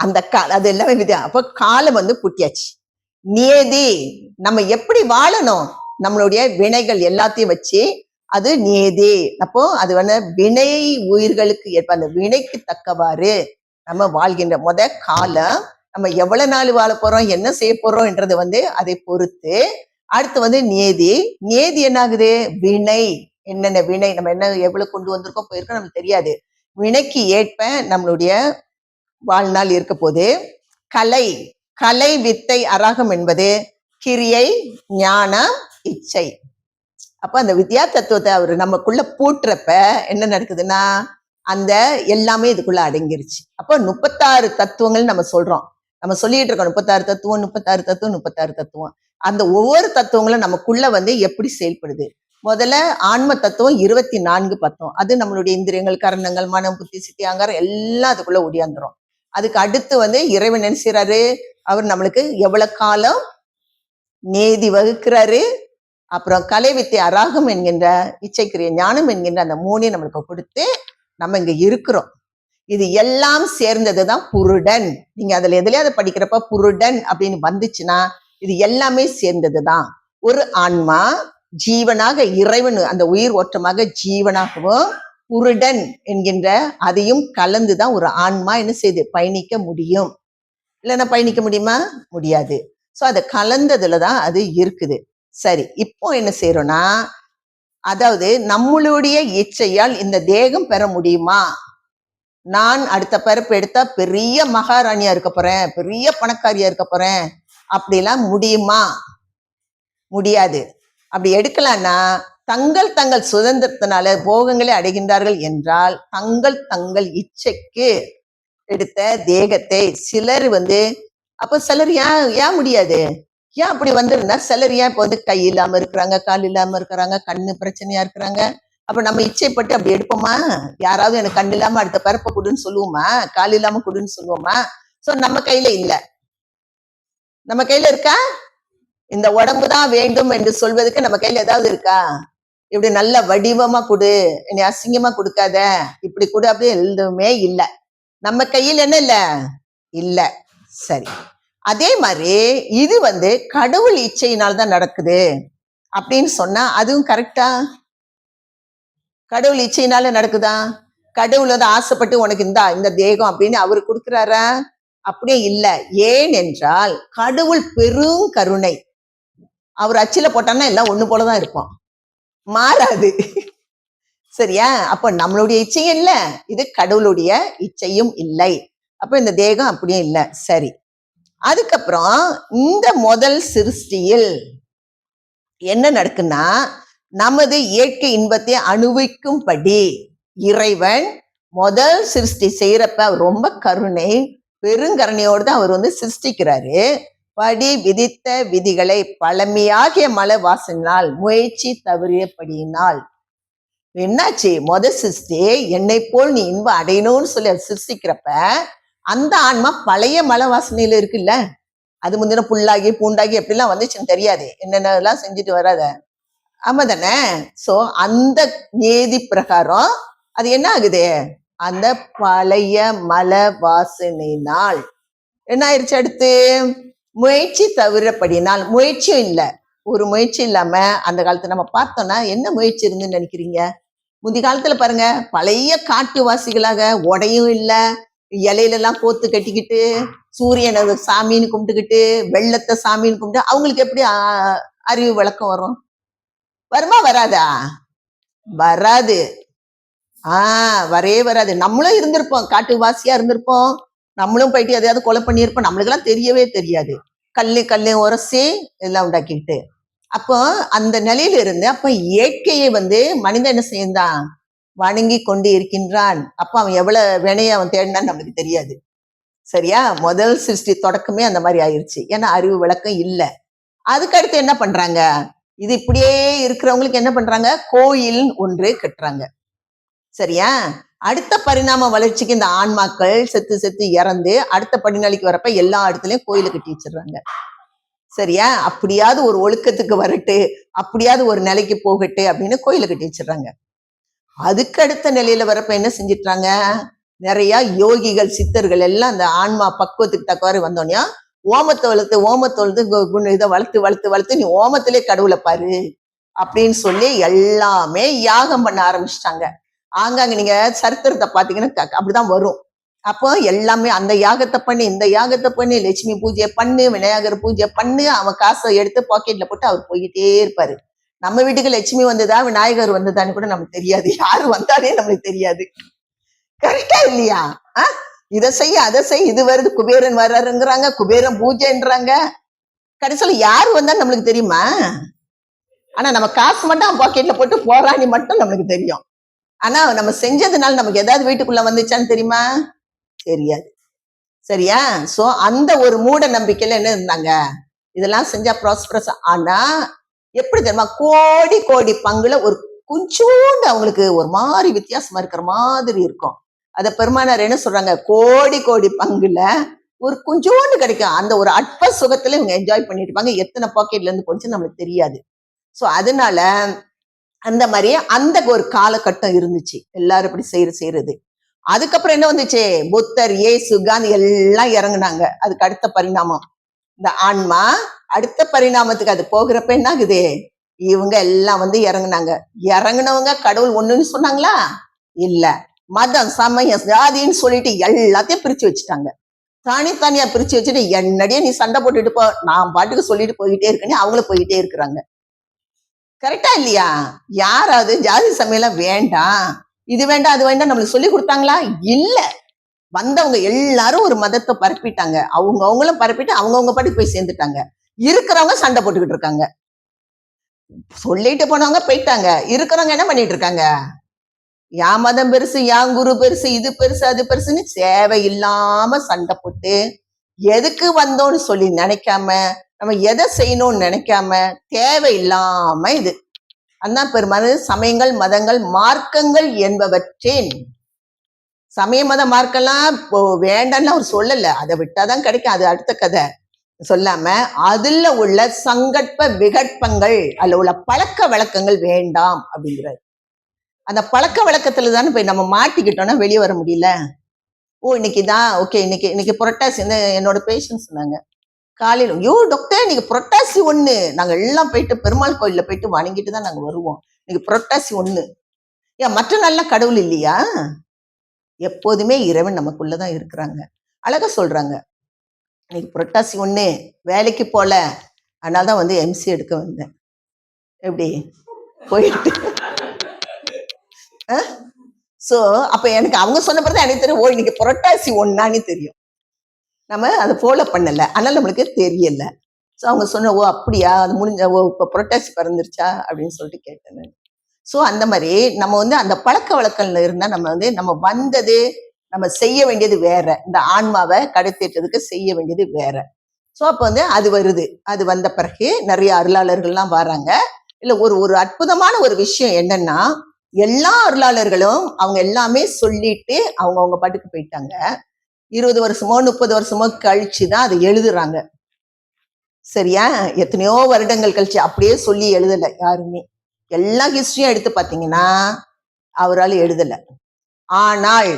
அந்த அது எல்லாமே விதி. அப்ப காலம் வந்து பூட்டியாச்சு. நியதி நம்ம எப்படி வாழணும், நம்மளுடைய வினைகள் எல்லாத்தையும் வச்சு அது நியதி. அப்போ அது வந்து வினை உயிர்களுக்கு ஏற்ப அந்த வினைக்கு தக்கவாறு நம்ம வாழ்கின்ற காலம், நம்ம எவ்வளவு நாள் வாழ போறோம், என்ன செய்ய போறோம் என்றது வந்து அதை பொறுத்து. அடுத்து வந்து நியதி. நியதி என்ன ஆகுது? வினை. என்னென்ன வினை நம்ம என்ன எவ்வளவு கொண்டு வந்திருக்கோம் போயிருக்கோம் நமக்கு தெரியாது. வினைக்கு ஏற்ப நம்மளுடைய வாழ்நாள் இருக்க போது. கலை. கலை வித்தை அராகம் என்பது கிரியை ஞானம் இச்சை. அப்ப அந்த வித்யா தத்துவத்தை அவர் நமக்குள்ள பூட்டுறப்ப என்ன நடக்குதுன்னா அந்த எல்லாமே இதுக்குள்ள அடங்கிருச்சு. அப்போ 36 தத்துவங்கள் நம்ம சொல்றோம். நம்ம சொல்லிட்டு இருக்கோம் 36 தத்துவம் 36 தத்துவம் 36 தத்துவம். அந்த ஒவ்வொரு தத்துவங்களும் நமக்குள்ள வந்து எப்படி செயல்படுது. முதல்ல ஆன்ம தத்துவம் 24 தத்துவம். அது நம்மளுடைய இந்திரியங்கள், கரணங்கள், மனம், புத்தி, சித்தி, அங்காரம் எல்லாம் அதுக்குள்ள ஒடியாந்துரும். அதுக்கு அடுத்து வந்து இறைவன் என்ன செய்யறாரு, அவர் நம்மளுக்கு எவ்வளவு காலம் நேதி வகுக்கிறாரு. அப்புறம் கலை வித்தை அராகம் என்கின்ற இச்சைக்குரிய ஞானம் என்கின்ற அந்த 3 நம்மளுக்கு கொடுத்து நம்ம இங்க இருக்கிறோம். இது எல்லாம் சேர்ந்ததுதான் புருடன். நீங்க அதுல எதுலயாவது படிக்கிறப்ப புருடன் அப்படின்னு வந்துச்சுன்னா இது எல்லாமே சேர்ந்ததுதான். ஒரு ஆன்மா ஜீவனாக இறைவன் அந்த உயிர் ஓட்டமாக ஜீவனாகவும் புருடன் என்கின்ற அதையும் கலந்துதான் ஒரு ஆன்மா என்ன செய்து பயணிக்க முடியும். இல்லைன்னா பயணிக்க முடியுமா? முடியாது. சோ அதை கலந்ததுலதான் அது இருக்குது. சரி, இப்போ என்ன செய்யறோம்னா, அதாவது நம்மளுடைய இச்சையால் இந்த தேகம் பெற முடியுமா? நான் அடுத்த பிறப்பு எடுத்தா பெரிய மகாராணியா இருக்க போறேன், பெரிய பணக்காரியா இருக்க போறேன், அப்படிலாம் முடியுமா? முடியாது. அப்படி எடுக்கலாம்னா தங்கள் தங்கள் சுதந்திரத்தினால போகங்களை அடைகின்றார்கள் என்றால் தங்கள் இச்சைக்கு எடுத்த தேகத்தை சிலர் வந்து அப்ப சிலர் ஏன் முடியாது? ஏன் அப்படி வந்திருந்தா சிலர் ஏன் இப்ப வந்து கை இல்லாம இருக்கிறாங்க, கால் இல்லாம இருக்கிறாங்க, கண்ணு பிரச்சனையா இருக்கிறாங்க. அப்ப நம்ம இச்சைப்பட்டு அப்படி எடுப்போமா? யாராவது எனக்கு கண் இல்லாம அடுத்த பிறப்ப கொடுன்னு சொல்லுவோமா? கால் இல்லாம கொடுன்னு சொல்லுவோமா? சோ நம்ம கையில இல்ல. நம்ம கையில இருக்கா? இந்த உடம்புதான் வேண்டும் என்று சொல்வதற்கு நம்ம கையில ஏதாவது இருக்கா? இப்படி நல்ல வடிவமா கொடு, என்னை அசிங்கமா கொடுக்காத, இப்படி கொடு, அப்படி எதுவுமே இல்ல. நம்ம கையில் என்ன இல்ல? இல்ல. சரி, அதே மாதிரி இது வந்து கடவுள் இச்சையினால்தான் நடக்குது அப்படின்னு சொன்னா அதுவும் கரெக்டா? கடவுள் இச்சையினால நடக்குதா? கடவுள் வந்து ஆசைப்பட்டு உனக்கு இந்த தேகம் அப்படின்னு அவரு கொடுக்குறாரா? அப்படியே இல்ல. ஏன் என்றால் கடவுள் பெரும் கருணை. அவர் அச்சில போட்டான்னா எல்லாம் ஒண்ணு போலதான் இருப்போம், மாறாது. சரியா? அப்ப நம்மளுடைய இச்சையும் இல்ல, இது கடவுளுடைய இச்சையும் இல்லை. அப்ப இந்த தேகம் அப்படியே இல்ல. சரி, அதுக்கப்புறம் இந்த முதல் சிருஷ்டியில் என்ன நடக்குன்னா நமது இயற்கை இன்பத்தை அனுபவிக்கும்படி இறைவன் முதல் சிருஷ்டி செய்யறப்ப அவர் ரொம்ப கருணை பெருங்கருணையோடு தான் அவர் வந்து சிருஷ்டிக்கிறாரு. படி விதித்த விதிகளை பழமையாகிய மலை வாசனால் முயற்சி தவறியபடியினால் என்னாச்சு? முதல் சிருஷ்டி என்னை போல் நீ இன்பம் அடையணும்னு சொல்லி சிருஷ்டிக்கிறப்ப அந்த ஆன்மா பழைய மலை வாசனையில இருக்குல்ல, அது முந்தின புல்லாகி பூண்டாகி எப்படிலாம் வந்துச்சுன்னு தெரியாது, என்னென்னலாம் செஞ்சுட்டு வராத. ஆமா தானே? சோ அந்த நீதி பிரகாரம் அது என்ன ஆகுது? அந்த பழைய மலை வாசனையினால் என்ன ஆயிடுச்சு? அடுத்து முயற்சி தவிரப்படினால், முயற்சியும் இல்லை. ஒரு முயற்சி இல்லாம அந்த காலத்துல நம்ம பார்த்தோம்னா என்ன முயற்சி இருந்துன்னு நினைக்கிறீங்க? முந்தி காலத்துல பாருங்க, பழைய காட்டுவாசிகளாக உடையும் இல்லை, இலையில எல்லாம் கோத்து கட்டிக்கிட்டு சூரியனை சாமின்னு கும்பிட்டுக்கிட்டு வெள்ளத்தை சாமின்னு கும்பிட்டு அவங்களுக்கு எப்படி அறிவு விளக்கம் வரும்? வருமா? வராதா? வராது. வரவே வராது. நம்மளும் இருந்திருப்போம், காட்டுவாசியா இருந்திருப்போம், நம்மளும் போயிட்டு எதையாவது கொலை பண்ணியிருப்போம், நம்மளுக்கு எல்லாம் தெரியவே தெரியாது. கல்லு உரசி எல்லாம் உண்டாக்கிட்டு அப்போ அந்த நிலையில இருந்து அப்ப இயற்கையை வந்து மனிதன் என்ன செய்தான்? வணங்கி கொண்டு இருக்கின்றான். அப்ப அவன் எவ்வளவு வினைய அவன் தேடினான்னு நம்மளுக்கு தெரியாது. சரியா? முதல் சிருஷ்டி தொடக்கமே அந்த மாதிரி ஆயிடுச்சு. ஏன்னா அறிவு விளக்கம் இல்லை. அதுக்கு அடுத்து என்ன பண்றாங்க? இது இப்படியே இருக்கிறவங்களுக்கு என்ன பண்றாங்க? கோயில் ஒன்று கட்டுறாங்க. சரியா? அடுத்த பரிணாம வளர்ச்சிக்கு இந்த ஆன்மாக்கள் செத்து செத்து இறந்து அடுத்த படிநிலைக்கு வரப்ப எல்லா இடத்துலயும் கோயிலை கட்டி வச்சிடுறாங்க. சரியா? அப்படியாவது ஒரு ஒழுக்கத்துக்கு வரட்டு, அப்படியாவது ஒரு நிலைக்கு போகட்டு அப்படின்னு கோயிலை கட்டி வச்சிடுறாங்க. அதுக்கு அடுத்த நிலையில வரப்ப என்ன செஞ்சிட்டாங்க? நிறைய யோகிகள் சித்தர்கள் எல்லாம் அந்த ஆன்மா பக்குவத்துக்கு தக்கவாறு வந்தோடனே ஓமத்தை வளர்த்து இதை வளர்த்து நீ ஓமத்திலே கடவுளை பாரு அப்படின்னு சொல்லி எல்லாமே யாகம் பண்ண ஆரம்பிச்சிட்டாங்க. ஆங்காங்க நீங்க சரித்திரத்தை பாத்தீங்கன்னா அப்படிதான் வரும். அப்போ எல்லாமே அந்த யாகத்தை பண்ணி இந்த யாகத்தை பண்ணி லட்சுமி பூஜை பண்ணு, விநாயகர் பூஜை பண்ணு, அவன் காசை எடுத்து பாக்கெட்ல போட்டு அவர் போயிட்டே இருப்பாரு. நம்ம வீட்டுக்கு லட்சுமி வந்ததா விநாயகர் வந்ததான்னு கூட நமக்கு தெரியாது, யாரு வந்தாலே நம்மளுக்கு தெரியாது. கரெக்டா இல்லையா? இதை செய்ய அதை செய், இது வருது, குபேரன் வர்றாருங்கிறாங்க, குபேரன் பூஜைன்றாங்க. கடைசியில் யாரு வந்தா நம்மளுக்கு தெரியுமா? ஆனா நம்ம காசு மட்டும் பாக்கெட்ல போட்டு போராணி மட்டும் நம்மளுக்கு தெரியும். ஆனா நம்ம செஞ்சதுனால நமக்கு ஏதாவது வீட்டுக்குள்ள வந்துச்சான்னு தெரியுமா? தெரியாது. சரியா? சோ அந்த ஒரு மூட நம்பிக்கையில என்ன இருந்தாங்க, இதெல்லாம் செஞ்சா ப்ராஸ்பரஸ். ஆனா எப்படி தெரியுமா, கோடி கோடி பங்குல ஒரு கொஞ்சோண்டு அவங்களுக்கு ஒரு மாதிரி வித்தியாசமா இருக்கிற மாதிரி இருக்கும். அத பெருமானார் என்ன சொல்றாங்க, கோடி கோடி பங்குல ஒரு கொஞ்சோண்டு கிடைக்கும். அந்த ஒரு அற்ப சுகத்துல இவங்க என்ஜாய் பண்ணிட்டு இருப்பாங்க. எத்தனை பாக்கெட்ல இருந்து போச்சு நம்மளுக்கு தெரியாது. சோ அதனால அந்த மாதிரி அந்த ஒரு காலகட்டம் இருந்துச்சு, எல்லாரும் இப்படி செய்யறது. அதுக்கப்புறம் என்ன வந்துச்சு, புத்தர், இயேசு, காந்தி எல்லாம் இறங்குனாங்க. அதுக்கு அடுத்த பரிணாமம் இந்த ஆன்மா. அடுத்த பரிணாமத்துக்கு அது போகிறப்ப என்ன ஆகுது, இவங்க எல்லாம் வந்து இறங்குனாங்க. இறங்குனவங்க கடவுள் ஒண்ணுன்னு சொன்னாங்களா? இல்ல. மதம், சமயம், ஜாதின்னு சொல்லிட்டு எல்லாத்தையும் பிரிச்சு வச்சுட்டாங்க. தனித்தனியா பிரிச்சு வச்சுட்டு என்னடியே நீ சண்டை போட்டுட்டு போ, நான் பாட்டுக்கு சொல்லிட்டு போயிட்டே இருக்கேன்னு அவங்களும் போயிட்டே இருக்கிறாங்க. கரெக்டா இல்லையா? யாராவது ஜாதி சமயம் வேண்டாம், இது வேண்டாம், அது வேண்டாம் நம்மளுக்கு சொல்லி கொடுத்தாங்களா? இல்ல. வந்தவங்க எல்லாரும் ஒரு மதத்தை பரப்பிட்டாங்க, அவங்களும் பரப்பிட்டு அவங்கவுங்க பாட்டுக்கு போய் சேர்ந்துட்டாங்க. இருக்கிறவங்க சண்டை போட்டுக்கிட்டு இருக்காங்க. சொல்லிட்டு போனவங்க போயிட்டாங்க, இருக்கிறவங்க என்ன பண்ணிட்டு இருக்காங்க, யா மதம் பெருசு, யா குரு பெருசு, இது பெருசு அது பெருசுன்னு சேவை இல்லாம சண்டை போட்டு, எதுக்கு வந்தோம்னு சொல்லி நினைக்காம, நம்ம எதை செய்யணும்னு நினைக்காம, தேவையில்லாம இது. அதான் பெருமாள் சமயங்கள், மதங்கள், மார்க்கங்கள் என்பவற்றின், சமய மத மார்க்கெல்லாம் வேண்டான்னு அவர் சொல்லல, அதை விட்டாதான் கிடைக்கும், அது அடுத்த கதை. சொல்லாம அதுல உள்ள சங்கற்ப விகற்பங்கள், அதுல உள்ள பழக்க வழக்கங்கள் வேண்டாம் அப்படிங்கிறாரு. அந்த பழக்க வழக்கத்துல தானே போய் நம்ம மாட்டிக்கிட்டோம்னா வெளியே வர முடியல. ஓ இன்னைக்குதான் ஓகே, இன்னைக்கு புரட்டாசி. என்னோட பேஷண்ட் சொன்னாங்க காலையில், ஐயோ டாக்டர் இன்னைக்கு புரட்டாசி 1, நாங்க எல்லாம் போயிட்டு பெருமாள் கோயில்ல போயிட்டு வணங்கிட்டு தான் நாங்க வருவோம், இன்னைக்கு புரட்டாசி 1. ஏன் மற்ற நாள்லாம் கடவுள் இல்லையா? எப்போதுமே இறைவன் நமக்குள்ளதான் இருக்கிறாங்க. அழகா சொல்றாங்க, இன்னைக்கு புரட்டாசி 1, வேலைக்கு போல, அதனால்தான் வந்து எம்சி எடுக்க வந்தேன். எப்படி போயிட்டு சோ அப்ப எனக்கு அவங்க சொன்ன பிறகு எனக்கு தெரியும், ஓ இன்னைக்கு புரட்டாசி 1 தெரியும். நம்ம அதை ஃபாலோ பண்ணல, அதனால நம்மளுக்கு தெரியல. ஸோ அவங்க சொன்ன, ஓ அப்படியா, அது முடிஞ்ச, ஓ இப்போ புரட்டாசி பிறந்துருச்சா அப்படின்னு சொல்லிட்டு கேட்டேன். ஸோ அந்த மாதிரி நம்ம வந்து அந்த பழக்க வழக்கங்கள்ல இருந்தா நம்ம வந்து நம்ம வந்தது, நம்ம செய்ய வேண்டியது வேற, இந்த ஆன்மாவை கடத்திட்டதுக்கு செய்ய வேண்டியது வேற. ஸோ அப்போ வந்து அது வருது. அது வந்த பிறகு நிறைய அருளாளர்கள்லாம் வராங்க. இல்லை ஒரு அற்புதமான ஒரு விஷயம் என்னன்னா, எல்லா அருளாளர்களும் அவங்க எல்லாமே சொல்லிட்டு அவங்க பாட்டுக்கு போயிட்டாங்க. 20 வருஷமோ 30 வருஷமோ கழிச்சுதான் அதை எழுதுறாங்க. சரியா? எத்தனையோ வருடங்கள் கழிச்சு அப்படியே சொல்லி எழுதல யாருமே. எல்லா ஹிஸ்டரியும் எடுத்து பார்த்தீங்கன்னா அவரால் எழுதல. ஆனால்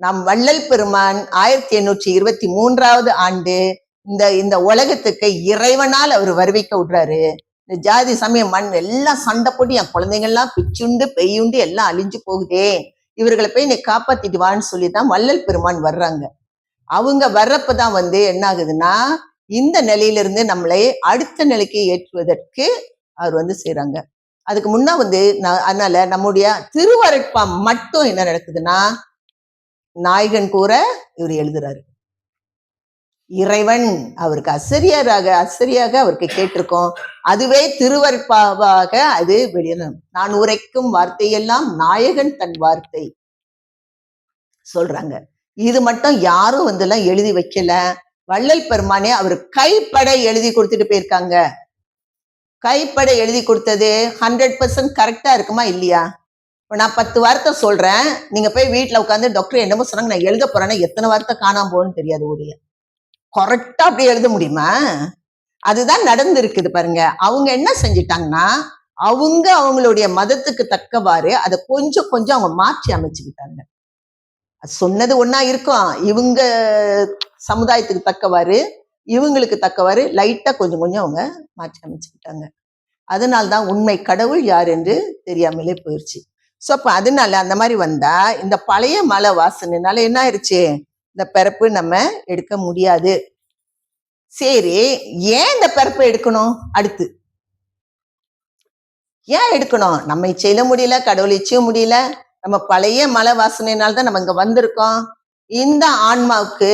நம் வள்ளல் பெருமான் 1823 ஆண்டு இந்த உலகத்துக்கு இறைவனால் அவர் வருவிக்க விடுறாரு. இந்த ஜாதி சமயம் மண் எல்லாம் சண்டை போட்டு என் குழந்தைங்கள்லாம் பிச்சுண்டு பெய்யுண்டு எல்லாம் அழிஞ்சு போகுதே, இவர்களை போய் நீ காப்பாத்திட்டு வான்னு சொல்லிதான் வள்ளல் பெருமான் வர்றாங்க. அவங்க வர்றப்பதான் வந்து என்ன ஆகுதுன்னா, இந்த நிலையிலிருந்து நம்மளை அடுத்த நிலைக்கு ஏற்றுவதற்கு அவர் வந்து செய்யறாங்க. அதுக்கு முன்னா வந்து அதனால நம்முடைய திருவருட்பா மட்டும் என்ன நடக்குதுன்னா, நாயகன் கூற இவர் எழுதுறாரு. இறைவன் அவருக்கு அசரியாக அவருக்கு கேட்டிருக்கோம். அதுவே திருவருட்பாவாக அது வெளியிடும். நான் உரைக்கும் வார்த்தையெல்லாம் நாயகன் தன் வார்த்தை சொல்றாங்க. இது மட்டும் யாரும் வந்து எல்லாம் எழுதி வைக்கல. வள்ளல் பெருமானே அவர் கைப்பட எழுதி கொடுத்துட்டு போயிருக்காங்க. கைப்பட எழுதி கொடுத்தது 100% கரெக்டா இருக்குமா இல்லையா? நான் 10 வார்த்தை சொல்றேன், நீங்க போய் வீட்டுல உட்காந்து டாக்டர் என்னமோ சொன்னாங்க, நான் எழுத போறேன்னா எத்தனை வார்த்தை காணாம போகணும்னு தெரியாது. ஓடிய கரெக்டா அப்படி எழுத முடியுமா? அதுதான் நடந்திருக்குது பாருங்க. அவங்க என்ன செஞ்சிட்டாங்கன்னா, அவங்களுடைய மதத்துக்கு தக்கவாறு அதை கொஞ்சம் அவங்க மாற்றி அமைச்சுக்கிட்டாங்க. சொன்னது ஒண்ணா இருக்கும். இவங்க சமுதாயத்துக்கு தக்கவாறு, இவங்களுக்கு தக்கவாறு லைட்டா கொஞ்சம் கொஞ்சம் அவங்க மாற்றி அமைச்சுக்கிட்டாங்க. அதனால்தான் உண்மை கடவுள் யார் என்று தெரியாமலே போயிடுச்சு. சோ அப்ப அதனால அந்த மாதிரி வந்தா இந்த பழைய மலை வாசனைனால என்ன ஆயிடுச்சு, இந்த பிறப்பு நம்ம எடுக்க முடியாது. சரி, ஏன் இந்த பிறப்பை எடுக்கணும்? அடுத்து ஏன் எடுக்கணும்? நம்ம இச்சையில முடியல, கடவுள் இச்சையும் முடியல, நம்ம பழைய மலை வாசனையினால தான் நம்ம இங்க வந்திருக்கோம். இந்த ஆன்மாவுக்கு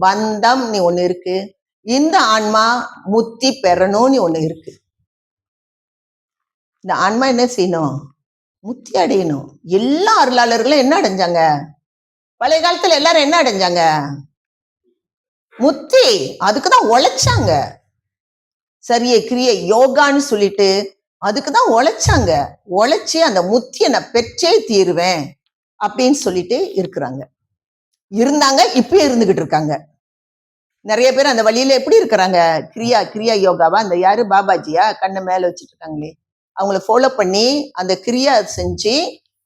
பந்தம் நீ ஒண்ணு இருக்கு, இந்த ஆன்மா முத்தி பெறணும்னு ஒண்ணு இருக்கு. இந்த ஆன்மா என்ன செய்யணும்? முத்தி அடையணும். எல்லா அருளாளர்களும் என்ன அடைஞ்சாங்க? பழைய காலத்துல எல்லாரும் என்ன அடைஞ்சாங்க? முத்தி. அதுக்குதான் உழைச்சாங்க. சரியை கிரியை யோகான்னு சொல்லிட்டு அதுக்குதான் உழைச்சாங்க. உழைச்சி அந்த முத்தியை நான் பெற்றே தீருவேன் அப்படின்னு சொல்லிட்டு இருந்தாங்க. இப்பயும் இருந்துகிட்டு இருக்காங்க. நிறைய பேர் அந்த வழியில எப்படி இருக்கிறாங்க? கிரியா யோகாவா, அந்த யாரு பாபாஜியா கண்ணை மேல வச்சுட்டு இருக்காங்களே, அவங்கள ஃபாலோ பண்ணி அந்த கிரியா செஞ்சு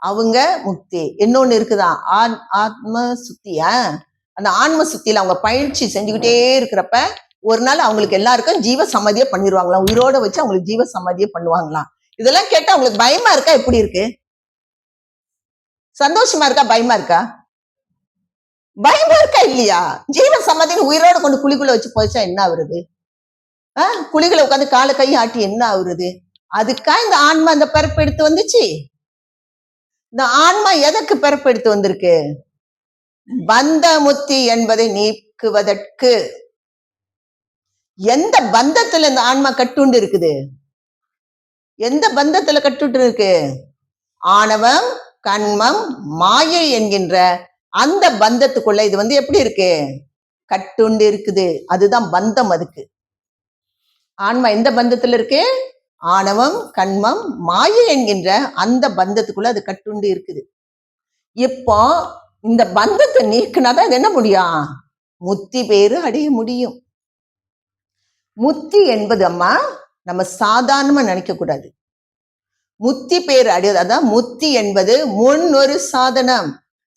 அவங்க முக்தி. இன்னொன்னு இருக்குதான், ஆத்ம சுத்தியா, அந்த ஆன்ம சுத்தியில அவங்க பயிற்சி செஞ்சுக்கிட்டே இருக்கிறப்ப ஒரு நாள் அவங்களுக்கு எல்லாருக்கும் ஜீவ சமாதியை பண்ணிடுவாங்களாம். உயிரோட வச்சு அவங்களுக்கு ஜீவ சமாதியை பண்ணுவாங்களாம். இதெல்லாம் கேட்டா அவங்களுக்கு பயமா இருக்கா? எப்படி இருக்கு? சந்தோஷமா இருக்கா? பயமா இருக்கா? பயமா இருக்கா இல்லையா? ஜீவ சமாதின்னு உயிரோட கொண்டு குழிக்குள்ள வச்சு போச்சா என்ன ஆகுறது? குழிகளை உட்காந்து காலை கை ஆட்டி என்ன ஆகுறது? அதுக்கா இந்த ஆன்மா இந்த பிறப்பு எடுத்து வந்துச்சு? இந்த ஆன்மா எதற்கு பிறப்பு எடுத்து வந்திருக்கு? பந்த முத்தி என்பதை நீக்குவதற்கு. எந்த பந்தத்துல இந்த ஆன்மா கட்டுண்டு இருக்குது? எந்த பந்தத்துல கட்டுண்டு இருக்கு? ஆணவம், கண்மம், மாயை என்கின்ற அந்த பந்தத்துக்குள்ள இது எப்படி இருக்கு? கட்டுண்டு இருக்குது. அதுதான் பந்தம். அதுக்கு ஆன்மா எந்த பந்தத்துல இருக்கு? ஆணவம், கண்மம், மாயை என்கின்ற அந்த பந்தத்துக்குள்ள அது கட்டுண்டு இருக்குது. இப்போ இந்த பந்தத்தை நீக்கினாதான் அது என்ன முடியும்? முத்தி பேரு அடைய முடியும். முத்தி என்பது அம்மா நம்ம சாதாரணமா நினைக்க கூடாது. முத்தி பேர் அடையாது. அதான் முத்தி என்பது முன் ஒரு சாதனம்,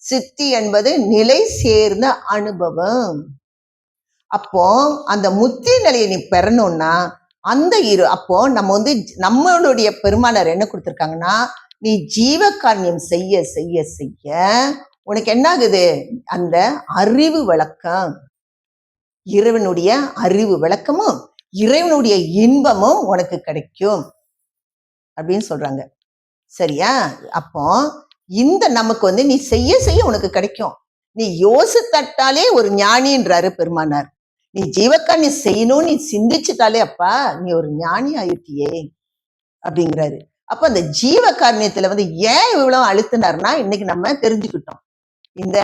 சித்தி என்பது நிலை சேர்ந்த அனுபவம். அப்போ அந்த முத்தி நிலையை நீ பெறணும்னா அந்த அப்போ நம்ம நம்மளுடைய பெருமானார் என்ன கொடுத்திருக்காங்கன்னா, நீ ஜீவகாரண்யம் செய்ய செய்ய செய்ய உனக்கு என்ன ஆகுது? அந்த அறிவு விளக்கம், இறைவனுடைய அறிவு விளக்கமும் இறைவனுடைய இன்பமும் உனக்கு கிடைக்கும் அப்படின்னு சொல்றாங்க. சரியா? அப்போ இந்த நமக்கு நீ செய்ய செய்ய உனக்கு கிடைக்கும். நீ யோசித்தட்டாலே ஒரு ஞானின்றாரு பெருமானார். நீ ஜீவக்காரணி செய்யணும் நீ சிந்திச்சுட்டாலே அப்பா நீ ஒரு ஞானி ஆயிட்டியே அப்படிங்கிறாரு. அப்ப அந்த ஜீவகாரணியத்துல ஏன் இவ்வளவு அழுத்தினார்னா, இன்னைக்கு நம்ம தெரிஞ்சுக்கிட்டோம். இந்த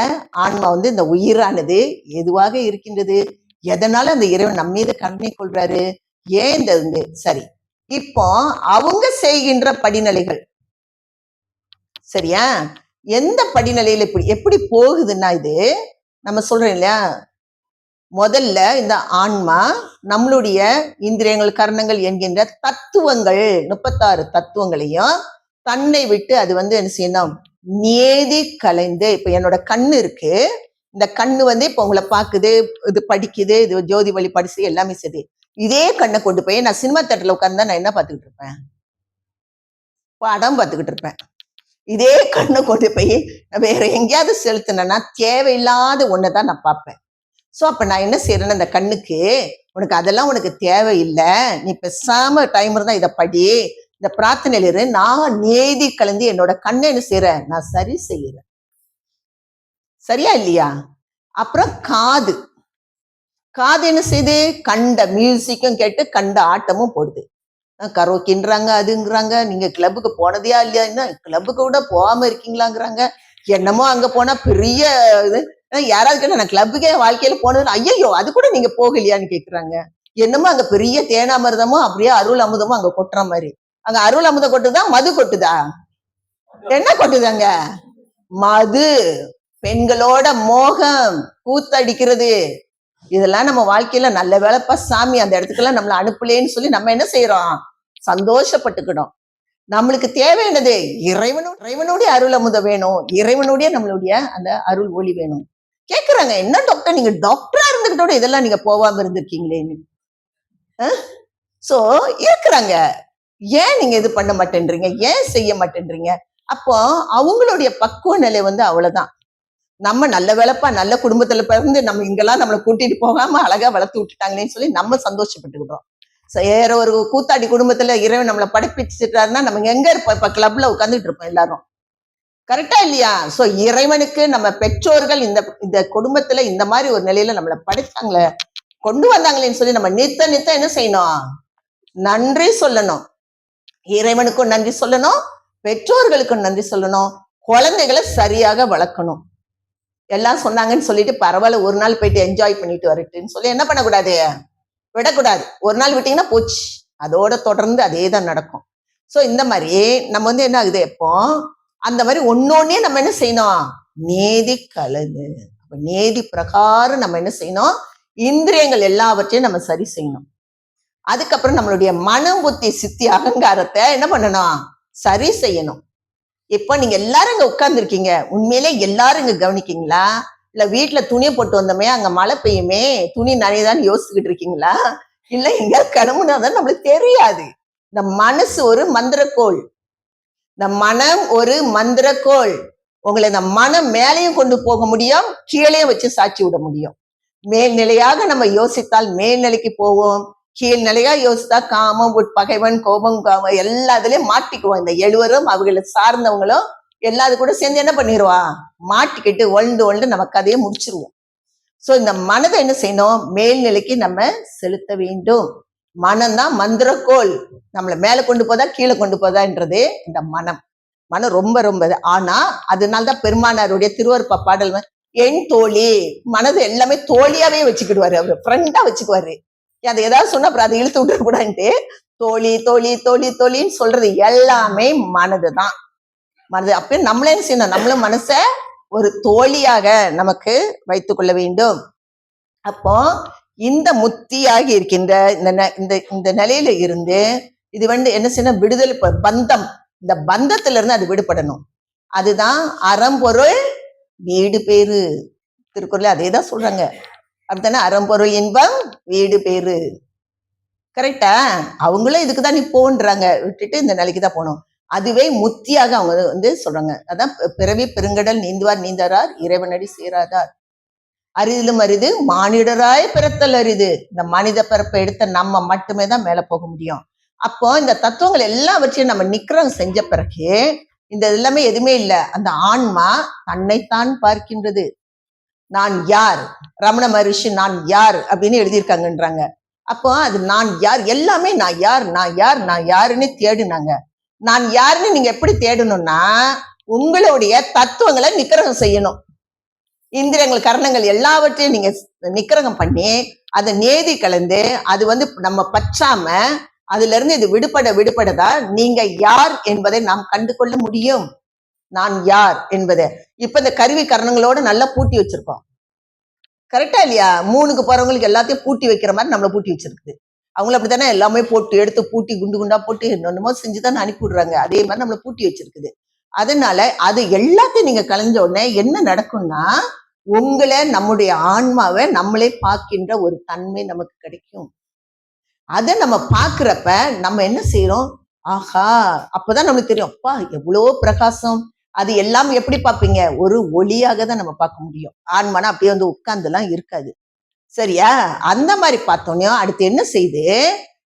ஆன்மா இந்த உயிரானது எதுவாக இருக்கின்றது, எதனால அந்த இறைவன் நம்ம மீது கருணை கொள்றாரு, ஏன் இந்த சரி. இப்போ அவங்க செய்கின்ற படிநிலைகள் சரியா? எந்த படிநிலையில எப்படி போகுதுன்னா, இது நம்ம சொல்றோம் இல்லையா, முதல்ல இந்த ஆன்மா நம்மளுடைய இந்திரியங்கள், கரணங்கள் என்கின்ற தத்துவங்கள் 36 தத்துவங்களையும் தன்னை விட்டு அது என்ன செய்யணும்? நேதி கலைந்து. இப்ப என்னோட கண்ணு இருக்கு, இந்த கண்ணு இப்ப உங்களை பாக்குது, இது படிக்குது, இது ஜோதி வழி படிச்சு எல்லாமே சரி. இதே கண்ணை கொண்டு போய் நான் சினிமா தேட்டர்ல உட்கார்ந்தா நான் என்ன பார்த்துக்கிட்டு இருப்பேன்? படம் பார்த்துக்கிட்டு இருப்பேன். இதே கண்ணை கொண்டு போய் நான் வேற எங்கேயாவது செலுத்தினேன்னா தேவையில்லாத ஒண்ணுதான் நான் பார்ப்பேன். சோ அப்ப நான் என்ன செய்யறேன்னா, அந்த கண்ணுக்கு உனக்கு அதெல்லாம் உனக்கு தேவையில்லை, நீ பேசாம டைம் இருந்தா இதை படி, இந்த பிரார்த்தனையில இரு, நான் நேதி கலந்து என்னோட கண்ணை என்ன செய்யறேன்? நான் சரி செய்யறேன். சரியா இல்லையா? அப்புறம் காது என்ன செய்யுது? கண்ட மியூசிக்கும் கேட்டு கண்ட ஆட்டமும் போடுது. கரோக்கின்றாங்க, அதுங்கிறாங்க. நீங்க கிளப்புக்கு போனதையா இல்லையா? கிளப்புக்கு கூட போகாம இருக்கீங்களாங்கிறாங்க. என்னமோ அங்க போனா பெரிய இது. யாராவது கேட்டா நான் கிளப்புக்கே வாழ்க்கையில போனது, ஐயோ அது கூட நீங்க போகலையான்னு கேக்குறாங்க. என்னமோ அங்க பெரிய தேனாமிர்தமும் அப்படியே அருள் அமுதமும் அங்க கொட்டுற மாதிரி. அங்க அருள் அமுதம் கொட்டுதா, மது கொட்டுதா? என்ன கொட்டுதாங்க? மது. பெண்களோட மோகம், கூத்தடிக்கிறது. இதெல்லாம் நம்ம வாழ்க்கையில நல்ல வேலைப்பா சாமி அந்த இடத்துக்கெல்லாம் நம்மள அனுப்பலேன்னு சொல்லி நம்ம என்ன செய்யறோம்? சந்தோஷப்பட்டுக்கணும். நம்மளுக்கு தேவையானது இறைவனுடைய அருள் அமுதம் வேணும், இறைவனுடைய நம்மளுடைய அந்த அருள் ஒளி வேணும். கேக்குறாங்க, என்ன டாக்டர் நீங்க டாக்டரா இருந்துகிட்டோட இதெல்லாம் நீங்க போகாம இருந்திருக்கீங்களேன்னு. சோ இருக்கிறாங்க, ஏன் நீங்க இது பண்ண மாட்டேன்றீங்க, ஏன் செய்ய மாட்டேன்றீங்க? அப்போ அவங்களுடைய பக்குவ நிலை அவ்வளவுதான். நம்ம நல்ல வேலைப்பா, நல்ல குடும்பத்துல பிறந்து நம்ம இங்கெல்லாம் நம்மளை கூட்டிட்டு போகாம அழகா வளர்த்து விட்டுட்டாங்களேன்னு சொல்லி நம்ம சந்தோஷப்பட்டுக்கிட்டோம். வேற ஒரு கூத்தாடி குடும்பத்துல இறைவன் நம்மளை படைப்பிச்சுட்டாருன்னா நம்ம எங்க இருப்போம்? இப்ப கிளப்ல உட்காந்துட்டு இருப்போம் எல்லாரும். கரெக்டா இல்லையா? சோ இறைவனுக்கு நம்ம பெற்றோர்கள் இந்த குடும்பத்துல இந்த மாதிரி ஒரு நிலையில நம்மளை படைச்சாங்களே, கொண்டு வந்தாங்களேன்னு சொல்லி நம்ம நித்த என்ன செய்யணும்? நன்றி சொல்லணும். இறைவனுக்கும் நன்றி சொல்லணும், பெற்றோர்களுக்கும் நன்றி சொல்லணும், குழந்தைகளை சரியாக வளர்க்கணும். எல்லாம் சொன்னாங்கன்னு சொல்லிட்டு பரவாயில்ல ஒரு நாள் போயிட்டு என்ஜாய் பண்ணிட்டு வரட்டுன்னு சொல்லி என்ன பண்ணக்கூடாது? விடக்கூடாது. ஒரு நாள் விட்டீங்கன்னா போச்சு, அதோட தொடர்ந்து அதே தான் நடக்கும். சோ இந்த மாதிரி நம்ம என்ன ஆகுது, எப்போ அந்த மாதிரி ஒன்னொன்னே நம்ம என்ன செய்யணும்? நேதி கலந்து நேதி பிரகாரம் நம்ம என்ன செய்யணும்? இந்திரியங்கள் எல்லாவற்றையும் நம்ம சரி செய்யணும். அதுக்கப்புறம் நம்மளுடைய மனம், புத்தி, சித்தி, அகங்காரத்தை என்ன பண்ணணும்? சரி செய்யணும். இப்போ நீங்க எல்லாரும் இங்க உட்கார்ந்து இருக்கீங்க, உண்மையிலே எல்லாரும் இங்க கவனிக்கீங்களா? இல்ல வீட்டுல துணியை போட்டு வந்தோமே அங்க மழை பெய்யுமே துணி நனையதான் யோசிச்சுக்கிட்டு இருக்கீங்களா? இல்ல எங்க கிளம்புனாதான் நம்மளுக்கு தெரியாது. இந்த மனசு ஒரு மந்திரக்கோள், இந்த மனம் ஒரு மந்திரக்கோள். உங்களை இந்த மனம் மேலையும் கொண்டு போக முடியும், கீழையும் வச்சு சாட்சி விட முடியும். மேல்நிலையாக நம்ம யோசித்தால் மேல்நிலைக்கு போவோம், கீழ்நிலையா யோசித்தா காமம், பகைவன், கோபம், எல்லாத்துலயும் மாட்டிக்குவோம். இந்த 7வரும் அவங்களை சார்ந்தவங்களும் எல்லாது கூட சேர்ந்து என்ன பண்ணிடுவா? மாட்டிக்கிட்டு ஒழ்ந்து நம்ம கதையை முடிச்சிருவோம். சோ இந்த மனதை என்ன செய்யணும்? மேல்நிலைக்கு நம்ம செலுத்த வேண்டும். மனம்தான் மந்திரக்கோள், நம்மளை மேல கொண்டு போதா கீழே கொண்டு போதான்றது இந்த மனம். மனம் ரொம்ப ஆனா அதனால்தான் பெருமானாருடைய திருவருப்ப பாடல் என் தோழி, மனதை எல்லாமே தோழியாவே வச்சுக்கிடுவாரு, அவரு ஃப்ரெண்டா வச்சுக்குவாரு. அதை ஏதாவது சொன்னா அப்புறம் அதை இழுத்து விட்டுற கூடாதுன்ட்டு தோழி தோழி தோழி தோழின்னு சொல்றது எல்லாமே மனதுதான். மனது அப்பயும் நம்மளே செய்யணும், நம்மளும் மனச ஒரு தோழியாக நமக்கு வைத்துக் கொள்ள வேண்டும். அப்போ இந்த முத்தியாகி இருக்கின்ற இந்த நிலையில இருந்து இது என்ன செய்யணும்? விடுதலை, பந்தம், இந்த பந்தத்துல இருந்து அது விடுபடணும். அதுதான் அறம்பொருள் வீடு பேரு. திருக்குறள் அதேதான் சொல்றாங்க. அப்படித்தானே? அறம்பொருள் இன்பம் வீடு பேரு. கரெக்டா? அவங்களும் இதுக்குதான் நீ போன்றாங்க, விட்டுட்டு இந்த நிலைக்கு தான் போகணும். அதுவே முத்தியாக அவங்க சொல்றாங்க. அதான் பிறவி பெருங்கடல் நீந்துவார் நீந்தாரார் இறைவனடி சேராதார், அரிதிலும் அரிது மானிடராய் பிறத்தல் அரிது. இந்த மனித பிறப்பை எடுத்த நம்ம மட்டுமே தான் மேல போக முடியும். அப்போ இந்த தத்துவங்கள் எல்லாவற்றையும் நம்ம நிக்கிரம் செஞ்ச பிறகு இந்த எல்லாமே எதுவுமே இல்லை. அந்த ஆன்மா தன்னைத்தான் பார்க்கின்றது. நான் யார்? ரமண மகரிஷி நான் யார் அப்படின்னு எழுதியிருக்காங்கன்றாங்க. அப்போ அது நான் யார், எல்லாமே நான் யார் நான் யார் நான் யாருன்னு தேடுனாங்க. நான் யாருன்னு நீங்க எப்படி தேடணும்னா உங்களுடைய தத்துவங்களை நிக்கிரகம் செய்யணும். இந்திரியங்கள், கரணங்கள் எல்லாவற்றையும் நீங்க நிக்கிரகம் பண்ணி அதை நேதி கலந்து அது நம்ம பற்றாம அதுல இருந்து இது விடுபடதான் நீங்க யார் என்பதை நாம் கண்டு கொள்ள முடியும். நான் யார் என்பதை இப்ப இந்த கருவி கரணங்களோட நல்லா பூட்டி வச்சிருக்கோம். கரெக்டா இல்லையா? 3க்கு போறவங்களுக்கு எல்லாத்தையும் பூட்டி வைக்கிற மாதிரி நம்மளை பூட்டி வச்சிருக்குது. அவங்கள அப்படித்தானே எல்லாமே போட்டு எடுத்து பூட்டி குண்டு குண்டா போட்டு என்னமோ செஞ்சுதான் அனுப்பி விடுறாங்க. அதே மாதிரி நம்மளை பூட்டி வச்சிருக்குது. அதனால அது எல்லாத்தையும் நீங்க கலைஞ்ச உடனே என்ன நடக்கும்னா உங்களை, நம்முடைய ஆன்மாவை நம்மளே பார்க்கின்ற ஒரு தன்மை நமக்கு கிடைக்கும். அதை நம்ம பார்க்கிறப்ப நம்ம என்ன செய்யறோம்? ஆஹா, அப்பதான் நமக்கு தெரியும், அப்பா எவ்வளோ பிரகாசம். அது எல்லாம் எப்படி பார்ப்பீங்க? ஒரு ஒளியாக தான் நம்ம பார்க்க முடியும். ஆன்மானா அப்படியே உட்கார்ந்துலாம் இருக்காது. சரியா? அந்த மாதிரி பார்த்தோன்னே அடுத்து என்ன செய்யுது?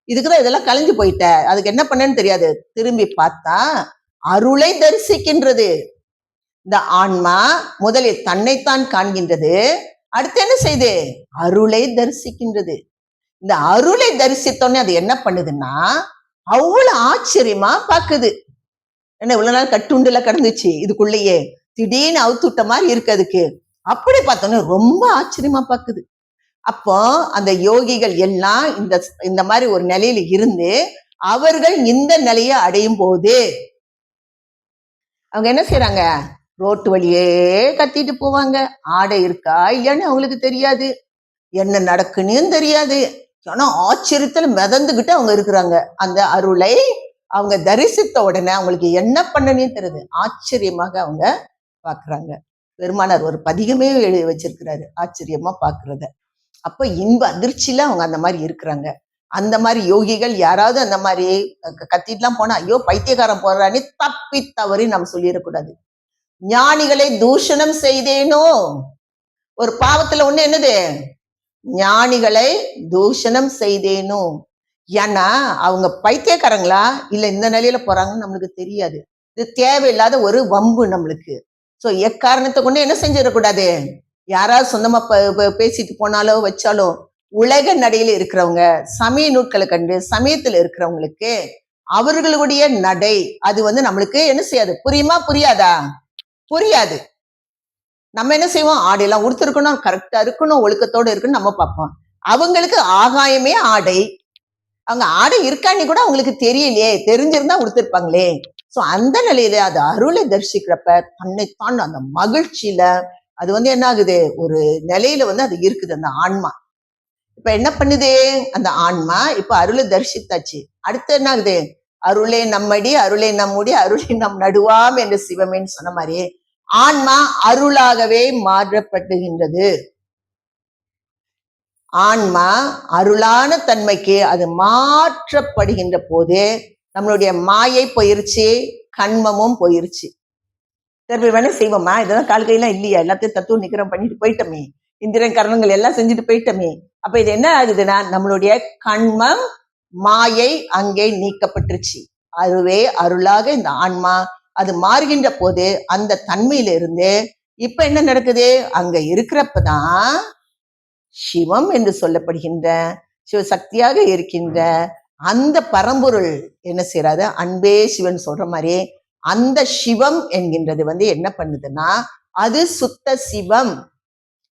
இதுக்குதான் இதெல்லாம் கலைஞ்சு போயிட்ட, அதுக்கு என்ன பண்ணேன்னு தெரியாது. திரும்பி பார்த்தா அருளை தரிசிக்கின்றது. இந்த ஆன்மா முதலில் தன்னைத்தான் காண்கின்றது, அடுத்து என்ன செய்யுது? அருளை தரிசிக்கின்றது. இந்த அருளை தரிசித்தோன்னே அது என்ன பண்ணுதுன்னா அவ்வளவு ஆச்சரியமா பாக்குது. என்ன இவ்வளவு நாள் கட்டுண்டுல கிடந்துச்சு, இதுக்குள்ளேயே திடீர்னு அவுத்துட்ட மாதிரி இருக்கு அதுக்கு. அப்படி பார்த்தோன்னே ரொம்ப ஆச்சரியமா பாக்குது. அப்போ அந்த யோகிகள் எல்லாம் இந்த மாதிரி ஒரு நிலையில இருந்து அவர்கள் இந்த நிலையை அடையும் போது அவங்க என்ன செய்யறாங்க? ரோட்டு வழியே கத்திட்டு போவாங்க. ஆடை இருக்கா இல்லைன்னு அவங்களுக்கு தெரியாது, என்ன நடக்குன்னு தெரியாது. ஆனா ஆச்சரியத்துல மிதந்துகிட்டு அவங்க இருக்கிறாங்க. அந்த அருளை அவங்க தரிசித்த உடனே அவங்களுக்கு என்ன பண்ணனே தெரியுது. ஆச்சரியமாக அவங்க பாக்குறாங்க. பெருமானார் ஒரு பதிகமே எழுதி வச்சிருக்கிறாரு, ஆச்சரியமா பாக்குறத. அப்ப இன்ப அதிர்ச்சியில அவங்க அந்த மாதிரி இருக்கிறாங்க. அந்த மாதிரி யோகிகள் யாராவது அந்த மாதிரி கத்திட்டுலாம் போனா, ஐயோ பைத்தியக்காரன் போறான்னு தப்பி தவறி நம்ம சொல்லிடக்கூடாது. ஞானிகளை தூஷணம் செய்தேனோ, ஒரு பாவத்துல ஒண்ணு என்னது, ஞானிகளை தூஷணம் செய்தேனோ. ஏன்னா அவங்க பைத்தியக்காரங்களா இல்ல இந்த நிலையில போறாங்கன்னு நம்மளுக்கு தெரியாது. இது தேவையில்லாத ஒரு வம்பு நம்மளுக்கு. சோ எக்காரணத்தை கொண்டு என்ன செஞ்சிடக்கூடாது, யாராவது சொந்தமா பேசிட்டு போனாலோ வச்சாலோ, உலக நடையில இருக்கிறவங்க, சமய நூட்களை கண்டு சமயத்துல இருக்கிறவங்களுக்கு அவர்களுடைய நடை அது நம்மளுக்கு என்ன செய்யாது, புரியுமா புரியாதா? புரியாது. நம்ம என்ன செய்வோம், ஆடையெல்லாம் உடுத்திருக்கணும், கரெக்டா இருக்கணும், ஒழுக்கத்தோட இருக்கணும் நம்ம பார்ப்போம். அவங்களுக்கு ஆகாயமே ஆடை. அவங்க ஆடை இருக்கான்னு கூட அவங்களுக்கு தெரியலையே, தெரிஞ்சிருந்தா உடுத்திருப்பாங்களே. சோ அந்த நிலையில அது அருளை தரிசிக்கிறப்ப தன்னைத்தான் அந்த மகிழ்ச்சியில அது என்ன ஆகுது, ஒரு நிலையில அது இருக்குது அந்த ஆன்மா. இப்ப என்ன பண்ணுது அந்த ஆன்மா, இப்ப அருளை தரிசித்தாச்சு. அடுத்து என்ன ஆகுது, அருளே நம்மடி அருளே நம்முடி அருளே நம் நடுவாம் என்று சிவமேன்னு சொன்ன மாதிரி ஆன்மா அருளாகவே மாற்றப்படுகின்றது. ஆன்மா அருளான தன்மைக்கு அது மாற்றப்படுகின்ற போது நம்மளுடைய மாயை போயிருச்சு, கண்மமும் போயிருச்சு. திருப்பி வேணா செய்வோமா, இதெல்லாம் கால் கையெல்லாம் இல்லையா, எல்லாத்தையும் தத்துவம் நிக்கிறோம் பண்ணிட்டு போயிட்டோமே, இந்திரன் கரணங்கள் எல்லாம் செஞ்சுட்டு போயிட்டோமே. அப்ப இது என்ன ஆகுதுன்னா, நம்மளுடைய கண்மம் மாயை அங்கே நீக்கப்பட்டுருச்சு. அதுவே அருளாக இந்த ஆன்மா அது மாறுகின்ற போது அந்த தன்மையில இருந்து இப்ப என்ன நடக்குது, அங்க இருக்கிறப்பதான் சிவம் என்று சொல்லப்படுகின்ற சிவசக்தியாக இருக்கின்ற அந்த பரம்பொருள் என்ன செய்யறாரு, அன்பே சிவன் சொல்ற மாதிரி அந்த சிவம் என்கின்றது என்ன பண்ணுதுன்னா, அது சுத்த சிவம்.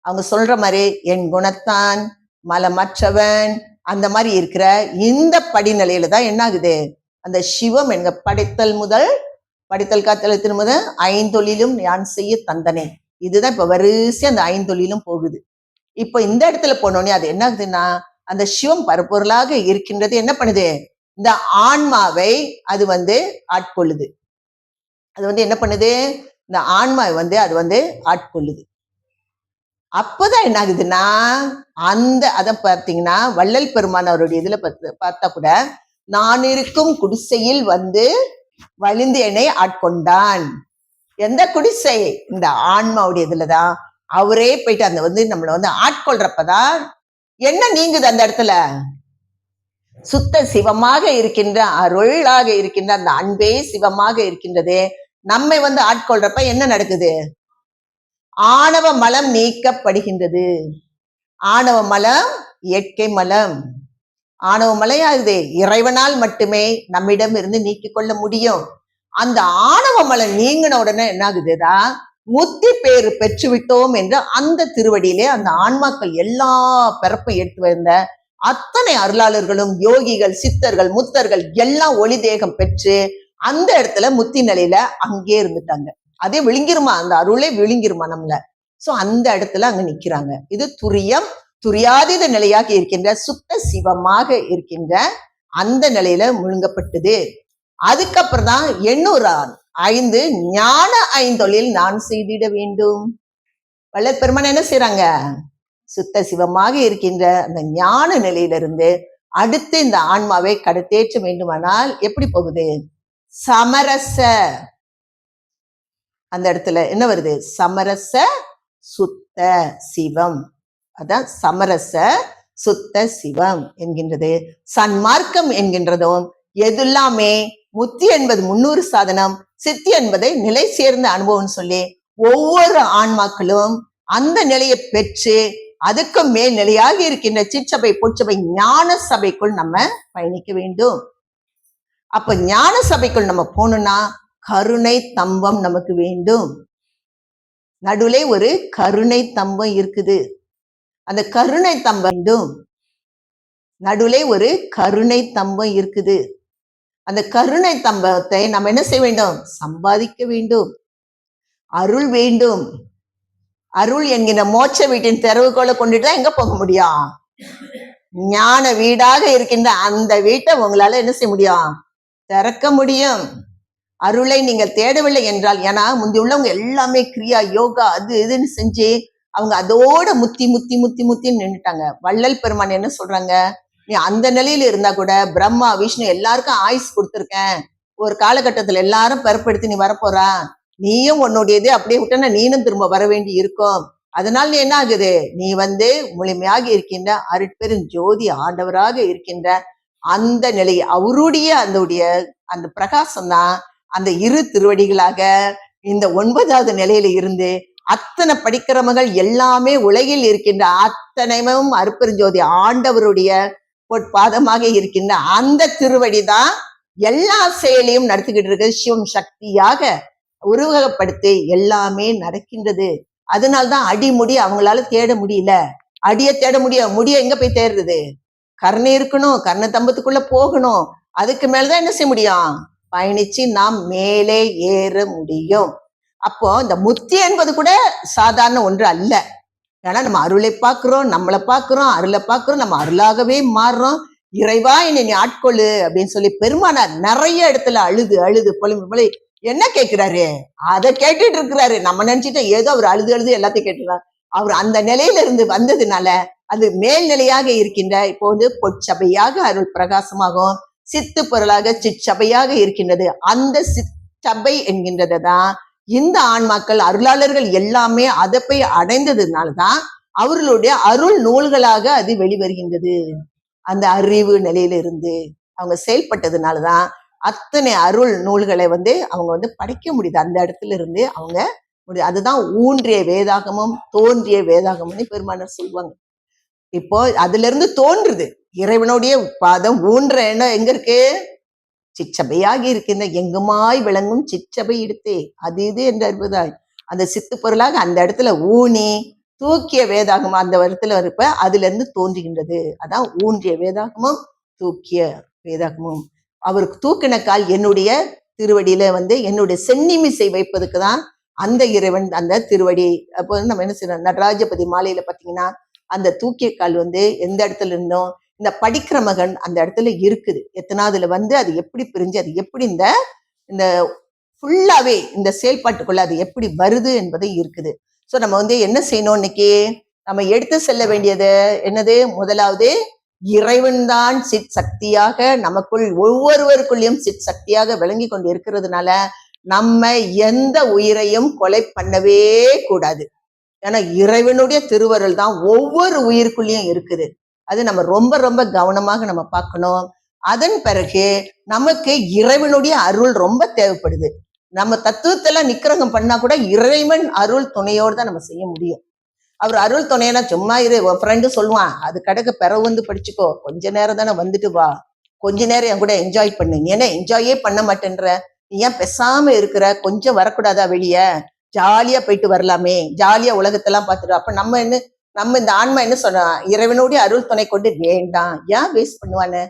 அவங்க சொல்ற மாதிரி என் குணத்தான் மலமற்றவன் அந்த மாதிரி இருக்கிற இந்த படிநிலையில தான் என்ன ஆகுது, அந்த சிவம் என்க படைத்தல் காத்தலத்தின் முதல் ஐந்தொழிலும் யான் செய்ய தந்தனே. இதுதான் இப்ப வரிசை அந்த ஐந்தொழிலும் போகுது. இப்ப இந்த இடத்துல போனோடனே அது என்ன ஆகுதுன்னா, அந்த சிவம் பரப்பொருளாக இருக்கின்றது என்ன பண்ணுது, இந்த ஆன்மாவை அது ஆட்கொள்ளுது. அது என்ன பண்ணுது, இந்த ஆன்மாவை அது ஆட்கொள்ளுது. அப்பதான் என்ன ஆகுதுன்னா, அதை பார்த்தீங்கன்னா வள்ளல் பெருமான் அவருடைய இதுல பார்த்தா கூட, நான் இருக்கும் குடிசையில் வலிந்து என்னை ஆட்கொண்டான். எந்த குடிசை, இந்த ஆன்மாவுடைய இதுலதான் அவரே போயிட்டு அந்த நம்மள ஆட்கொள்றப்பதான் என்ன நீங்குது, அந்த இடத்துல சுத்த சிவமாக இருக்கின்ற அருளாக இருக்கின்ற அந்த அன்பே சிவமாக இருக்கின்றது. நம்மை ஆட்கொள்றப்ப என்ன நடக்குது, ஆணவ மலம் நீக்கப்படுகின்றது. ஆணவ மலம் இயற்கை மலம். ஆணவ மலையாகுது இறைவனால் மட்டுமே நம்மிடம் இருந்து நீக்கிக் கொள்ள முடியும். அந்த ஆணவ மலம் நீங்கின உடனே என்ன ஆகுதுதா, முத்தி பேரு பெற்று விட்டோம் என்று அந்த திருவடியிலே அந்த ஆன்மாக்கள் எல்லா பிறப்பும் எடுத்து வந்த அத்தனை அருளாளர்களும் யோகிகள் சித்தர்கள் முத்தர்கள் எல்லாம் ஒளி தேகம் பெற்று அந்த இடத்துல முத்தி நிலையில அங்கே இருந்துட்டாங்க. அதே விழுங்கிருமா, அந்த அருளே விழுங்கிருமா நம்மள. சோ அந்த இடத்துல அங்க நிக்கிறாங்க. இது துரியாதீத நிலையாக இருக்கின்ற சுத்த சிவமாக இருக்கின்ற அந்த நிலையில முழுங்கப்பட்டது. அதுக்கப்புறம் தான் 805 ஞான ஐந்தொழில் நான் செய்திட வேண்டும். வள்ளல் பெருமான் என்ன செய்யறாங்க, சுத்த சிவமாக இருக்கின்ற அந்த ஞான நிலையிலிருந்து அடுத்து இந்த ஆன்மாவை கடத்தேற்ற வேண்டுமானால் எப்படி போகுது, சமரச. அந்த இடத்துல என்ன வருது, சமரச சுத்த சிவம். அதான் சமரச சுத்த சிவம் என்கின்றது. சன்மார்க்கம் என்கின்றதும் எதுல்லாமே முத்தி என்பது 300 சாதனம், சித்தி என்பதை நிலை சேர்ந்த அனுபவம் சொல்லி ஒவ்வொரு ஆன்மாக்களும் அந்த நிலையை பெற்று அதுக்கு மேல் நிலையாக இருக்கின்ற சிற்சபை பொற்சபை ஞான சபைக்குள் நம்ம பயணிக்க வேண்டும். அப்ப ஞான சபைக்குள் நம்ம போகணும்னா கருணை தம்பம் நமக்கு வேண்டும். நடுவுல ஒரு கருணை தம்பம் இருக்குது. அந்த கருணை தம்பம் வேண்டும். நடுவுல ஒரு கருணை தம்பம் இருக்குது. அந்த கருணை தம்பத்தை நம்ம என்ன செய்ய வேண்டும், சம்பாதிக்க வேண்டும். அருள் வேண்டும். அருள் என்கிற மோட்ச வீட்டின் திறவுகோலை கொண்டுட்டு எங்க போக முடியும், ஞான வீடாக இருக்கின்ற அந்த வீட்டை உங்களால என்ன செய்ய முடியும், திறக்க முடியும். அருளை நீங்கள் தேடவில்லை என்றால், ஏன்னா முந்தி உள்ளவங்க எல்லாமே கிரியா யோகா அது இதுன்னு செஞ்சு அவங்க அதோட முத்தி முத்தி முத்தி முத்தின்னு நின்றுட்டாங்க. வள்ளல் பெருமான் என்ன சொல்றாங்க, நீ அந்த நிலையில இருந்தா கூட பிரம்மா விஷ்ணு எல்லாருக்கும் ஆயுஸ் கொடுத்துருக்கேன், ஒரு காலகட்டத்துல எல்லாரும் பிறப்பெடுத்து நீ வரப்போறா, நீயும் உன்னுடையது அப்படியே விட்டனா நீனும் திரும்ப வர வேண்டி இருக்கும். அதனால நீ என்ன ஆகுது, நீ முழுமையாக இருக்கின்ற அருட்பெரும் ஜோதி ஆண்டவராக இருக்கின்ற அந்த நிலை அவருடைய அந்த பிரகாசம் தான் அந்த இரு திருவடிகளாக இந்த 9வது நிலையில இருந்து அத்தனை படிக்கிறவர்கள் எல்லாமே உலகில் இருக்கின்ற அத்தனையும் அருட்பெருஞ்சோதி ஆண்டவருடைய பொற்பாதமாக இருக்கின்ற அந்த திருவடி தான் எல்லா செயலையும் நடத்திக்கிட்டு இருக்கு. சிவம் சக்தியாக உருவகப்படுத்தி எல்லாமே நடக்கின்றது. அதனால்தான் அடிமுடி அவங்களால தேட முடியல. அடிய தேட முடிய எங்க போய் தேடுறது, கர்ணை இருக்கணும், கர்ண தம்பத்துக்குள்ள போகணும், அதுக்கு மேலதான் என்ன செய்ய முடியும், பயணிச்சு நாம் மேலே ஏற முடியும். அப்போ இந்த முத்தி என்பது கூட சாதாரண ஒன்று அல்ல. ஏன்னா நம்ம அருளை பார்க்கிறோம், நம்மளை பார்க்கிறோம், அருளை பார்க்கிறோம், நம்ம அருளாகவே மாறுறோம். இறைவா என்னை நீ ஆட்கொள்ளு அப்படின்னு சொல்லி பெருமானார் நிறைய இடத்துல அழுது அழுது பொழுது என்ன கேட்கிறாரு, அதை கேட்டுட்டு இருக்கிறாரு. நம்ம நினைச்சிட்டு ஏதோ அவர் அழுது அழுது எல்லாத்தையும் கேட்டுறாரு. அவர் அந்த நிலையில இருந்து வந்ததுனால அது மேல்நிலையாக இருக்கின்ற இப்போ பொற்சபையாக அருள் பிரகாசமாகும், சித்து பொருளாக சிற்சபையாக இருக்கின்றது. அந்த சிற்சபை என்கின்றதான் இந்த ஆன்மாக்கள் அருளாளர்கள் எல்லாமே அதை போய் அடைந்ததுனாலதான் அவர்களுடைய அருள் நூல்களாக அது வெளிவருகின்றது. அந்த அறிவு நிலையில இருந்து அவங்க செயல்பட்டதுனாலதான் அத்தனை அருள் நூல்களை அவங்க படைக்க முடியுது. அந்த இடத்துல இருந்து அவங்க அதுதான் ஊன்றிய வேதாகமும் தோன்றிய வேதாகம்னு பெருமானார் சொல்லுவாங்க. இப்போ அதுல இருந்து தோன்றுது இறைவனுடைய பாதம் ஊன்ற இடம் எங்க இருக்கு, சிற்சபையாகி இருக்கின்ற எங்குமாய் விளங்கும் சிற்சபை எடுத்தே அது இது என்று அறிவதாய் அந்த சித்து பொருளாக அந்த இடத்துல ஊனி தூக்கிய வேதாகமும் அந்த இடத்துல இருப்ப அதுல இருந்து தோன்றுகின்றது. அதான் ஊன்றிய வேதாகமும் தூக்கிய வேதாகமும். அவருக்கு தூக்கின கால் என்னுடைய திருவடியில என்னுடைய சென்னிமிசை வைப்பதுக்கு தான் அந்த இறைவன் அந்த திருவடி. அப்போ நம்ம என்ன செய்யறோம், நடராஜபதி மாலையில பாத்தீங்கன்னா அந்த தூக்கிய கால் எந்த இடத்துல இருந்தோம், இந்த படிக்கிற மகன் அந்த இடத்துல இருக்குது. எத்தனாவதுல அது எப்படி பிரிஞ்சு அது எப்படி இந்த ஃபுல்லாவே இந்த செயல்பாட்டுக்குள்ள அது எப்படி வருது என்பது இருக்குது. ஸோ நம்ம என்ன செய்யணும், இன்னைக்கு நம்ம எடுத்து செல்ல வேண்டியது என்னது, முதலாவது இறைவன் தான் சித் சக்தியாக நமக்குள் ஒவ்வொருவருக்குள்ளேயும் சித் சக்தியாக விளங்கி கொண்டு இருக்கிறதுனால நம்ம எந்த உயிரையும் கொலை பண்ணவே கூடாது. ஏன்னா இறைவனுடைய திருவருள் தான் ஒவ்வொரு உயிருக்குள்ளேயும் இருக்குது. அது நம்ம ரொம்ப ரொம்ப கவனமாக நம்ம பார்க்கணும். அதன் பிறகு நமக்கு இறைவனுடைய அருள் ரொம்ப தேவைப்படுது. நம்ம தத்துவத்தெல்லாம் நிக்கிரகம் பண்ணா கூட இறைவன் அருள் துணையோடு தான் நம்ம செய்ய முடியும். அவர் அருள் துணையனா சும்மா இரு, உன் ஃப்ரெண்டு சொல்லுவான் அது கடக்க பிறகு படிச்சுக்கோ, கொஞ்ச நேரம் தானே வந்துட்டு வா, கொஞ்ச நேரம் என் கூட என்ஜாய் பண்ணு, நீ என்ன என்ஜாயே பண்ண மாட்டேன்ற, நீ ஏன் பேசாம இருக்கிற, கொஞ்சம் வரக்கூடாதா வெளியே, ஜாலியா போயிட்டு வரலாமே, ஜாலியா உலகத்தெல்லாம் பார்த்துட்டு. அப்ப நம்ம இந்த ஆன்மா என்ன சொன்னோம், இறைவனுடைய அருள் துணை கொண்டு வேண்டாம், ஏன் வேஸ்ட் பண்ணுவானே,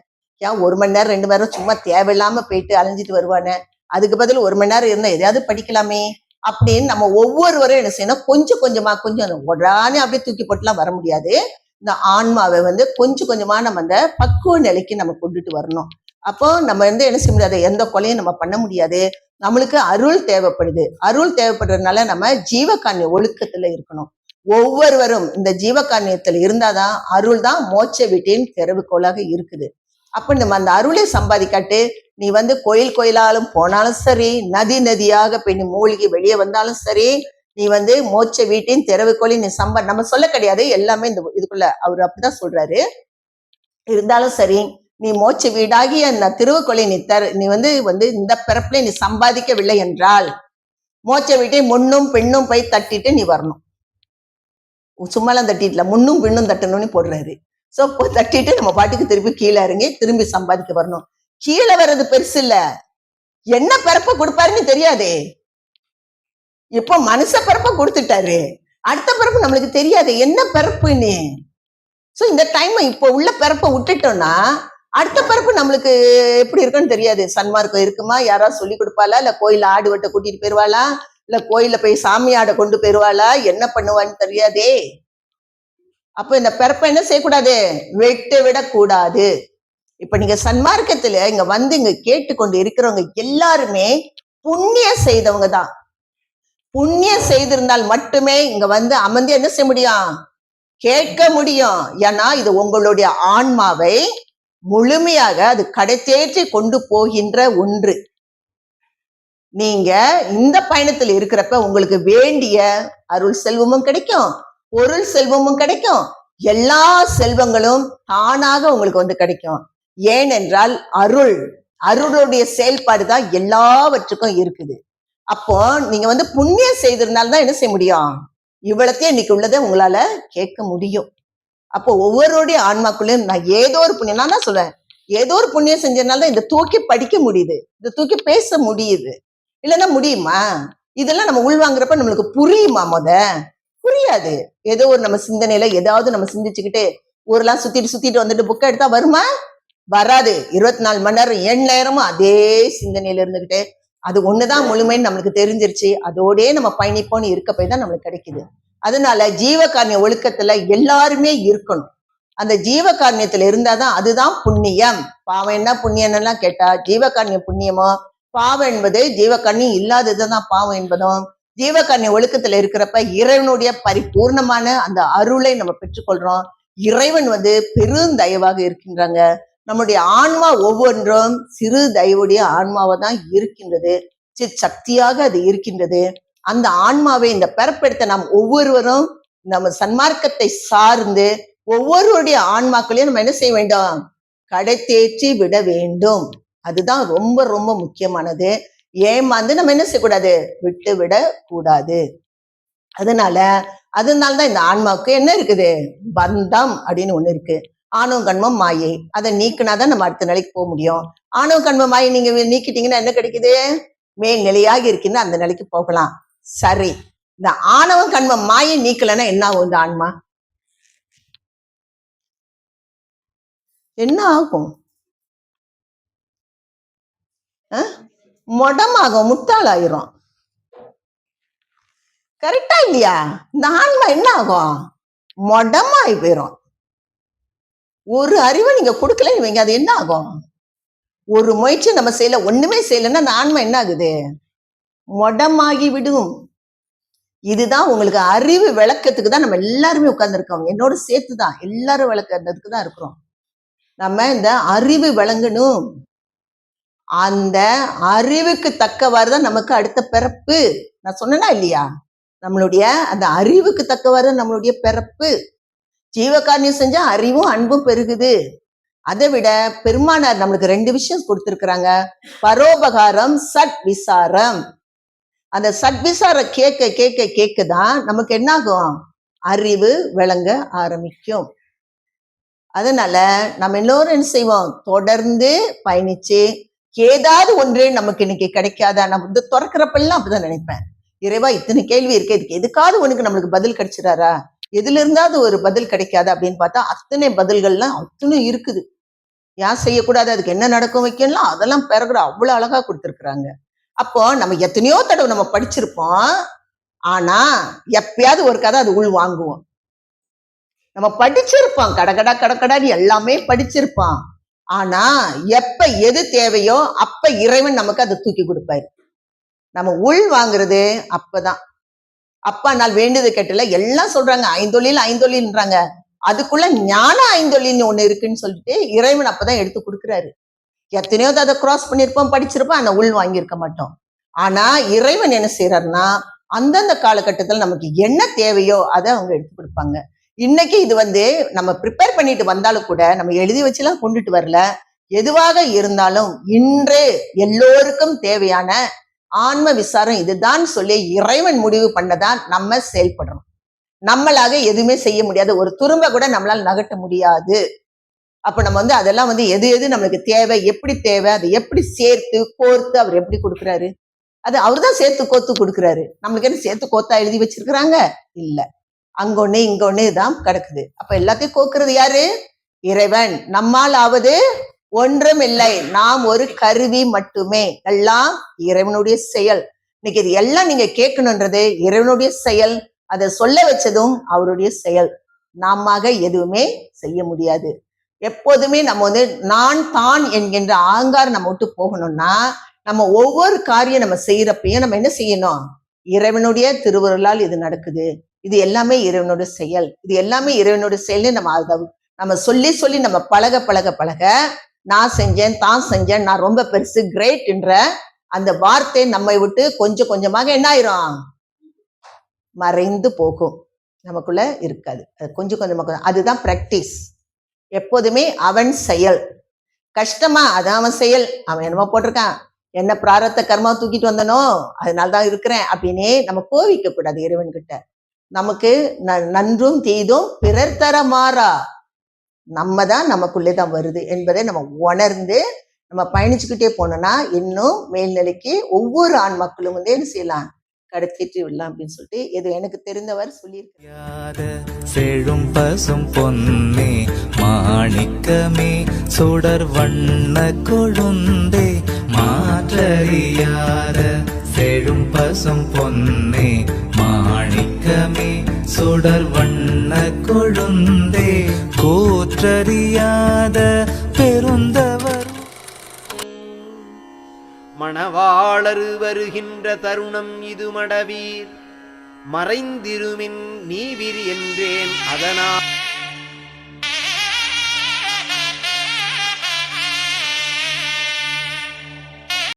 ஏன் 1 மணி நேரம் 2 மணி நேரம் சும்மா தேவையில்லாம போயிட்டு அலைஞ்சிட்டு வருவானே, அதுக்கு பதில் 1 மணி நேரம் இருந்தா எதையாவது படிக்கலாமே அப்படின்னு நம்ம ஒவ்வொருவரும் என்ன செய்யணும், கொஞ்சம் கொஞ்சமா கொஞ்சம் உடனே அப்படியே தூக்கி போட்டுலாம் வர முடியாது. இந்த ஆன்மாவை கொஞ்சம் கொஞ்சமா நம்ம அந்த பக்குவ நிலைக்கு நம்ம கொண்டுட்டு வரணும். அப்போ நம்ம என்ன செய்ய முடியாது, எந்த கொலையும் நம்ம பண்ண முடியாது. நம்மளுக்கு அருள் தேவைப்படுது. அருள் தேவைப்படுறதுனால நம்ம ஜீவகான்ய ஒழுக்கத்துல இருக்கணும். ஒவ்வொருவரும் இந்த ஜீவகான்யத்துல இருந்தாதான் அருள் தான் மோட்ச வீட்டின் திறவுகோலாக இருக்குது. அப்ப நம்ம அந்த அருளை சம்பாதிக்காட்டு நீ கோயில் கோயிலாலும் போனாலும் சரி, நதி நதியாக போய் நீ மூழ்கி வெளியே வந்தாலும் சரி, நீ மோட்ச வீட்டின் திறவுகோலி நீ நம்ம சொல்ல கிடையாது, எல்லாமே இந்த இதுக்குள்ள அவர் அப்படிதான் சொல்றாரு. இருந்தாலும் சரி, நீ மோட்ச வீடாகி அந்த திருவுக்கொலை நீ இந்த பிறப்புல நீ சம்பாதிக்கவில்லை என்றால் மோட்ச வீட்டை முன்னும் பெண்ணும் போய் தட்டிட்டு நீ வரணும். சும்மாலாம் தட்டிட்டுல முன்னும் பெண்ணும் தட்டணும்னு போடுறாரு. சோ தட்டிட்டு நம்ம பாட்டுக்கு திருப்பி கீழே இறங்கி திரும்பி சம்பாதிக்க வரணும். கீழே வர்றது பெருசு இல்ல, என்ன பிறப்ப கொடுப்பாருன்னு தெரியாதே. இப்போ மனுஷ பிறப்ப கொடுத்துட்டாரு, அடுத்த பிறப்பு நம்மளுக்கு தெரியாது என்ன பிறப்புன்னு. சோ இந்த டைம் இப்போ உள்ள பிறப்ப விட்டுட்டோம்னா அடுத்த பிறப்பு நம்மளுக்கு எப்படி இருக்குன்னு தெரியாது. சன்மார்க்கம் இருக்குமா, யாராவது சொல்லி கொடுப்பாளா, இல்ல கோயில ஆடு வெட்ட கூட்டிட்டு போயிருவாளா, இல்ல கோயில போய் சாமி ஆடை கொண்டு போயிருவாளா, என்ன பண்ணுவான்னு தெரியாதே. அப்ப இந்த பிறப்ப என்ன செய்யக்கூடாது, விட்டு விடக்கூடாது. இப்ப நீங்க சன்மார்க்கத்துல இங்க வந்து இங்க கேட்டுக்கொண்டு இருக்கிறவங்க எல்லாருமே புண்ணியம் செய்தவங்க தான். புண்ணியம் செய்திருந்தால் மட்டுமே இங்க வந்து அமர்ந்து என்ன செய்ய முடியும்? கேட்க முடியும். ஏன்னா இது உங்களுடைய ஆன்மாவை முழுமையாக அது கடைத்தேற்றி கொண்டு போகின்ற ஒன்று. நீங்க இந்த பயணத்தில் இருக்கிறப்ப உங்களுக்கு வேண்டிய அருள் செல்வமும் கிடைக்கும், பொருள் செல்வமும் கிடைக்கும், எல்லா செல்வங்களும் தானாக உங்களுக்கு வந்து கிடைக்கும். ஏனென்றால் அருளுடைய செயல்பாடு தான் எல்லாவற்றுக்கும் இருக்குது. அப்போ நீங்க வந்து புண்ணியம் செய்திருந்தால்தான் என்ன செய்ய முடியும்? இவ்வளத்தையும் இன்னைக்கு உள்ளதை உங்களால கேட்க முடியும். அப்போ ஒவ்வொருடைய ஆன்மாக்குள்ளேயும் நான் ஏதோ ஒரு புண்ணியம், நான் தான் சொல்றேன், ஏதோ ஒரு புண்ணியம் செஞ்சதுனால இதை தூக்கி படிக்க முடியுது, இதை தூக்கி பேச முடியுது. இல்லைன்னா முடியுமா? இதெல்லாம் நம்ம உள்வாங்குறப்ப நம்மளுக்கு புரியுமா? புரியாது. ஏதோ ஒரு நம்ம சிந்தனையில ஏதாவது நம்ம சிந்திச்சுக்கிட்டு ஊரெல்லாம் சுத்திட்டு வந்துட்டு புக்கை எடுத்தா வருமா? வராது. 24 மணி நேரம் 7 நேரமும் அதே சிந்தனையில இருந்துகிட்டு அது ஒண்ணுதான் முழுமைன்னு நம்மளுக்கு தெரிஞ்சிருச்சு, அதோடே நம்ம பயணிப்போன்னு இருக்க போய் தான் நம்மளுக்கு கிடைக்குது. அதனால ஜீவகாருண்ய ஒழுக்கத்துல எல்லாருமே இருக்கணும். அந்த ஜீவகாருண்யத்துல இருந்தாதான் அதுதான் புண்ணியம். பாவம் என்ன புண்ணியம் எல்லாம் கேட்டா, ஜீவகாருண்ய புண்ணியமோ பாவம் என்பது ஜீவகாருண்யம் இல்லாததுதான் பாவம் என்பதும். ஜீவகாருண்ய ஒழுக்கத்துல இருக்கிறப்ப இறைவனுடைய பரிபூர்ணமான அந்த அருளை நம்ம பெற்றுக்கொள்றோம். இறைவன் வந்து பெருந்தயவாக இருக்கின்றாங்க. நம்முடைய ஆன்மா ஒவ்வொன்றும் சிறு தயவுடைய ஆன்மாவை தான் இருக்கின்றது, சக்தியாக அது இருக்கின்றது. அந்த ஆன்மாவை இந்த பிறப்பெடுத்த நாம் ஒவ்வொருவரும் நம்ம சன்மார்க்கத்தை சார்ந்து ஒவ்வொருவருடைய ஆன்மாக்களையும் நம்ம என்ன செய்ய வேண்டும்? கடைத்தேற்றி விட வேண்டும். அதுதான் ரொம்ப ரொம்ப முக்கியமானது. ஏமாந்து நம்ம என்ன செய்யக்கூடாது? விட்டு விட கூடாது. அதனாலதான் இந்த ஆன்மாவுக்கு என்ன இருக்குது? பந்தம் அப்படின்னு ஒண்ணு இருக்கு. ஆணவம் கண்மம் மாயை. அதை நீக்கினாதான் நம்ம அடுத்த நிலைக்கு போக முடியும். ஆணவம் கண்மம் மாயை நீங்க நீக்கிட்டீங்கன்னா என்ன கிடைக்குது? மேல் நிலையாக இருக்கின்ற அந்த நிலைக்கு போகலாம். சரி, இந்த ஆணவம் கண்மம் மாயை நீக்கலன்னா என்ன ஆகும்? இந்த ஆன்மா என்ன ஆகும்? மொடமாகும், முட்டாளாயிரும். கரெக்டா இல்லையா? இந்த ஆன்மா என்ன ஆகும்? மொடமாயி போயிரும். ஒரு அறிவை நீங்க கொடுக்கலன்னு வைங்க, அது என்ன ஆகும்? ஒரு முயற்சி நம்ம செய்யல, ஒண்ணுமே செய்யலன்னா அந்த ஆன்மா என்ன ஆகுது? மொடமாகி விடும். இதுதான் உங்களுக்கு அறிவு விளக்கத்துக்கு தான் நம்ம எல்லாருமே உட்கார்ந்துருக்கோம். என்னோட சேர்த்துதான் எல்லாரும் விளக்கிறதுக்கு தான் இருக்கிறோம். நம்ம இந்த அறிவு விளங்கணும். அந்த அறிவுக்கு தக்கவாறு தான் நமக்கு அடுத்த பிறப்பு. நான் சொன்னேனா இல்லையா? நம்மளுடைய அந்த அறிவுக்கு தக்கவாறு நம்மளுடைய பிறப்பு. ஜீவகாருண்யம் செஞ்சா அறிவும் அன்பும் பெருகுது. அதை விட பெருமானார் நம்மளுக்கு 2 விஷயம் கொடுத்திருக்கிறாங்க. பரோபகாரம், சட் விசாரம். அந்த சட்விசாரம் கேட்க கேட்க கேட்கதான் நமக்கு என்ன ஆகும்? அறிவு விளங்க ஆரம்பிக்கும். அதனால நம்ம எல்லோரும் என்ன செய்வோம்? தொடர்ந்து பயணிச்சு ஏதாவது ஒன்று நமக்கு இன்னைக்கு கிடைக்காதா? நம்ம வந்து திறக்கிறப்பெல்லாம் அப்படிதான் நினைப்பேன், இறைவா இத்தனை கேள்வி இருக்கு, இதுக்கு எதுக்காவது ஒண்ணுக்கு நம்மளுக்கு பதில் கிடைச்சிடாரா? எதுல இருந்தாவது ஒரு பதில் கிடைக்காதா அப்படின்னு பார்த்தா அத்தனை பதில்கள்லாம் அத்தனை இருக்குது. ஏன் செய்யக்கூடாது, அதுக்கு என்ன நடக்கும் வைக்கலாம், அதெல்லாம் பிறகு அவ்வளவு அழகா கொடுத்துருக்குறாங்க. அப்போ நம்ம எத்தனையோ தடவை நம்ம படிச்சிருப்போம், ஆனா எப்பயாவது ஒரு கதை அது உள் வாங்குவோம். நம்ம படிச்சிருப்போம், கடக்கடான்னு எல்லாமே படிச்சிருப்போம். ஆனா எப்ப எது தேவையோ அப்ப இறைவன் நமக்கு அதை தூக்கி கொடுப்பாரு. நம்ம உள் வாங்குறது அப்பதான். அப்பா நாள் வேண்டியது கேட்டல எல்லாம் சொல்றாங்க, ஐந்தொழில்ன்றாங்க. அதுக்குள்ள ஞான ஐந்தொழில்னு ஒண்ணு இருக்குன்னு சொல்லிட்டு இறைவன் அப்பதான் எடுத்து கொடுக்குறாரு. எத்தனையோ அதை கிராஸ் பண்ணிருப்போம், படிச்சிருப்போம், ஆனா உள் வாங்கியிருக்க மாட்டோம். ஆனா இறைவன் என்ன செய்யறாருன்னா அந்தந்த காலகட்டத்தில் நமக்கு என்ன தேவையோ அதை அவங்க எடுத்து கொடுப்பாங்க. இன்னைக்கு இது வந்து நம்ம ப்ரிப்பேர் பண்ணிட்டு வந்தாலும் கூட நம்ம எழுதி வச்சுலாம் கொண்டுட்டு வரல. எதுவாக இருந்தாலும் இன்று எல்லோருக்கும் தேவையான ஆன்ம விசாரம் இதுதான் சொல்லி இறைவன் முடிவு பண்ணதான் நம்ம செயல்படுறோம். நம்மளாக எதுவுமே செய்ய முடியாது, ஒரு துரும்ப கூட நம்மளால நகட்ட முடியாது. அப்ப நம்ம வந்து அதெல்லாம் வந்து எது எது நம்மளுக்கு தேவை, எப்படி தேவை, அதை எப்படி சேர்த்து கோர்த்து அவர் எப்படி கொடுக்குறாரு? அது அவருதான் சேர்த்து கோத்து கொடுக்குறாரு. நம்மளுக்கு என்ன சேர்த்து கோத்தா எழுதி வச்சிருக்கிறாங்க? இல்ல, அங்கொன்னு இங்கொன்னு தான் கிடக்குது. அப்ப எல்லாத்தையும் கோக்குறது யாரு? இறைவன். நம்மால் ஆவது ஒன்றும் இல்லை, நாம் ஒரு கருவி மட்டுமே. எல்லாம் இறைவனுடைய செயல். இன்னைக்கு இது எல்லாம் நீங்க கேட்கணுன்றது இறைவனுடைய செயல். அதை சொல்ல வச்சதும் அவருடைய செயல். நாம எதுவுமே செய்ய முடியாது. எப்போதுமே நம்ம வந்து நான் தான் என்கின்ற அகங்காரம் நம்ம விட்டு போகணும்னா நம்ம ஒவ்வொரு காரியம் நம்ம செய்யறப்பையும் நம்ம என்ன செய்யணும்? இறைவனுடைய திருவருளால் இது நடக்குது, இது எல்லாமே இறைவனுடைய செயல், இது எல்லாமே இறைவனுடைய செயல்னு நம்ம சொல்லி சொல்லி நம்ம பழக பழக பழக நான் செஞ்சேன், தான் செஞ்சேன், நான் ரொம்ப பெருசு, கிரேட் என்ற அந்த வார்த்தை நம்மை விட்டு கொஞ்சம் கொஞ்சமாக என்ன ஆயிரும்? மறைந்து போகும், நமக்குள்ள இருக்காது. அது கொஞ்சம் கொஞ்சமாக, அதுதான் பிராக்டிஸ். எப்போதுமே அவன் செயல் கஷ்டமா, அதான் அவன் செயல், அவன் என்னமோ போட்டிருக்கான், என்ன பிராரத்த கர்மா தூக்கிட்டு வந்தனோ அதனால்தான் இருக்கிறேன் அப்படின்னே நம்ம கோவிக்க கூடாது இறைவன் கிட்ட. நமக்கு நன்றும் தீதும் பிறர் தர மாறா, நம்ம தான் நமக்குள்ளேதான் வருது என்பதை நம்ம உணர்ந்து நம்ம பயணிச்சுக்கிட்டே போனோம்னா இன்னும் மேல்நிலைக்கு ஒவ்வொரு ஆண் மக்களும் வந்து என்ன செய்யலாம்? கடத்திட்டு விடலாம் அப்படின்னு சொல்லிட்டு இது எனக்கு தெரிந்தவர் சொல்லியிருக்காரு. செழும் பசும் பொன்னே மாணிக்கமே சுடர் வண்ண கொழுந்தே மாற்றறியாத செழும் பசும் பொன்னே மாணிக்கமே சுடர் வண்ண கொழுந்தே கூற்றறியாத பெருந்தவர். மணவாளரு வருகின்ற தருணம் இது மடவீர், மறைந்திருமின் நீவிர் என்றேன் அதனால்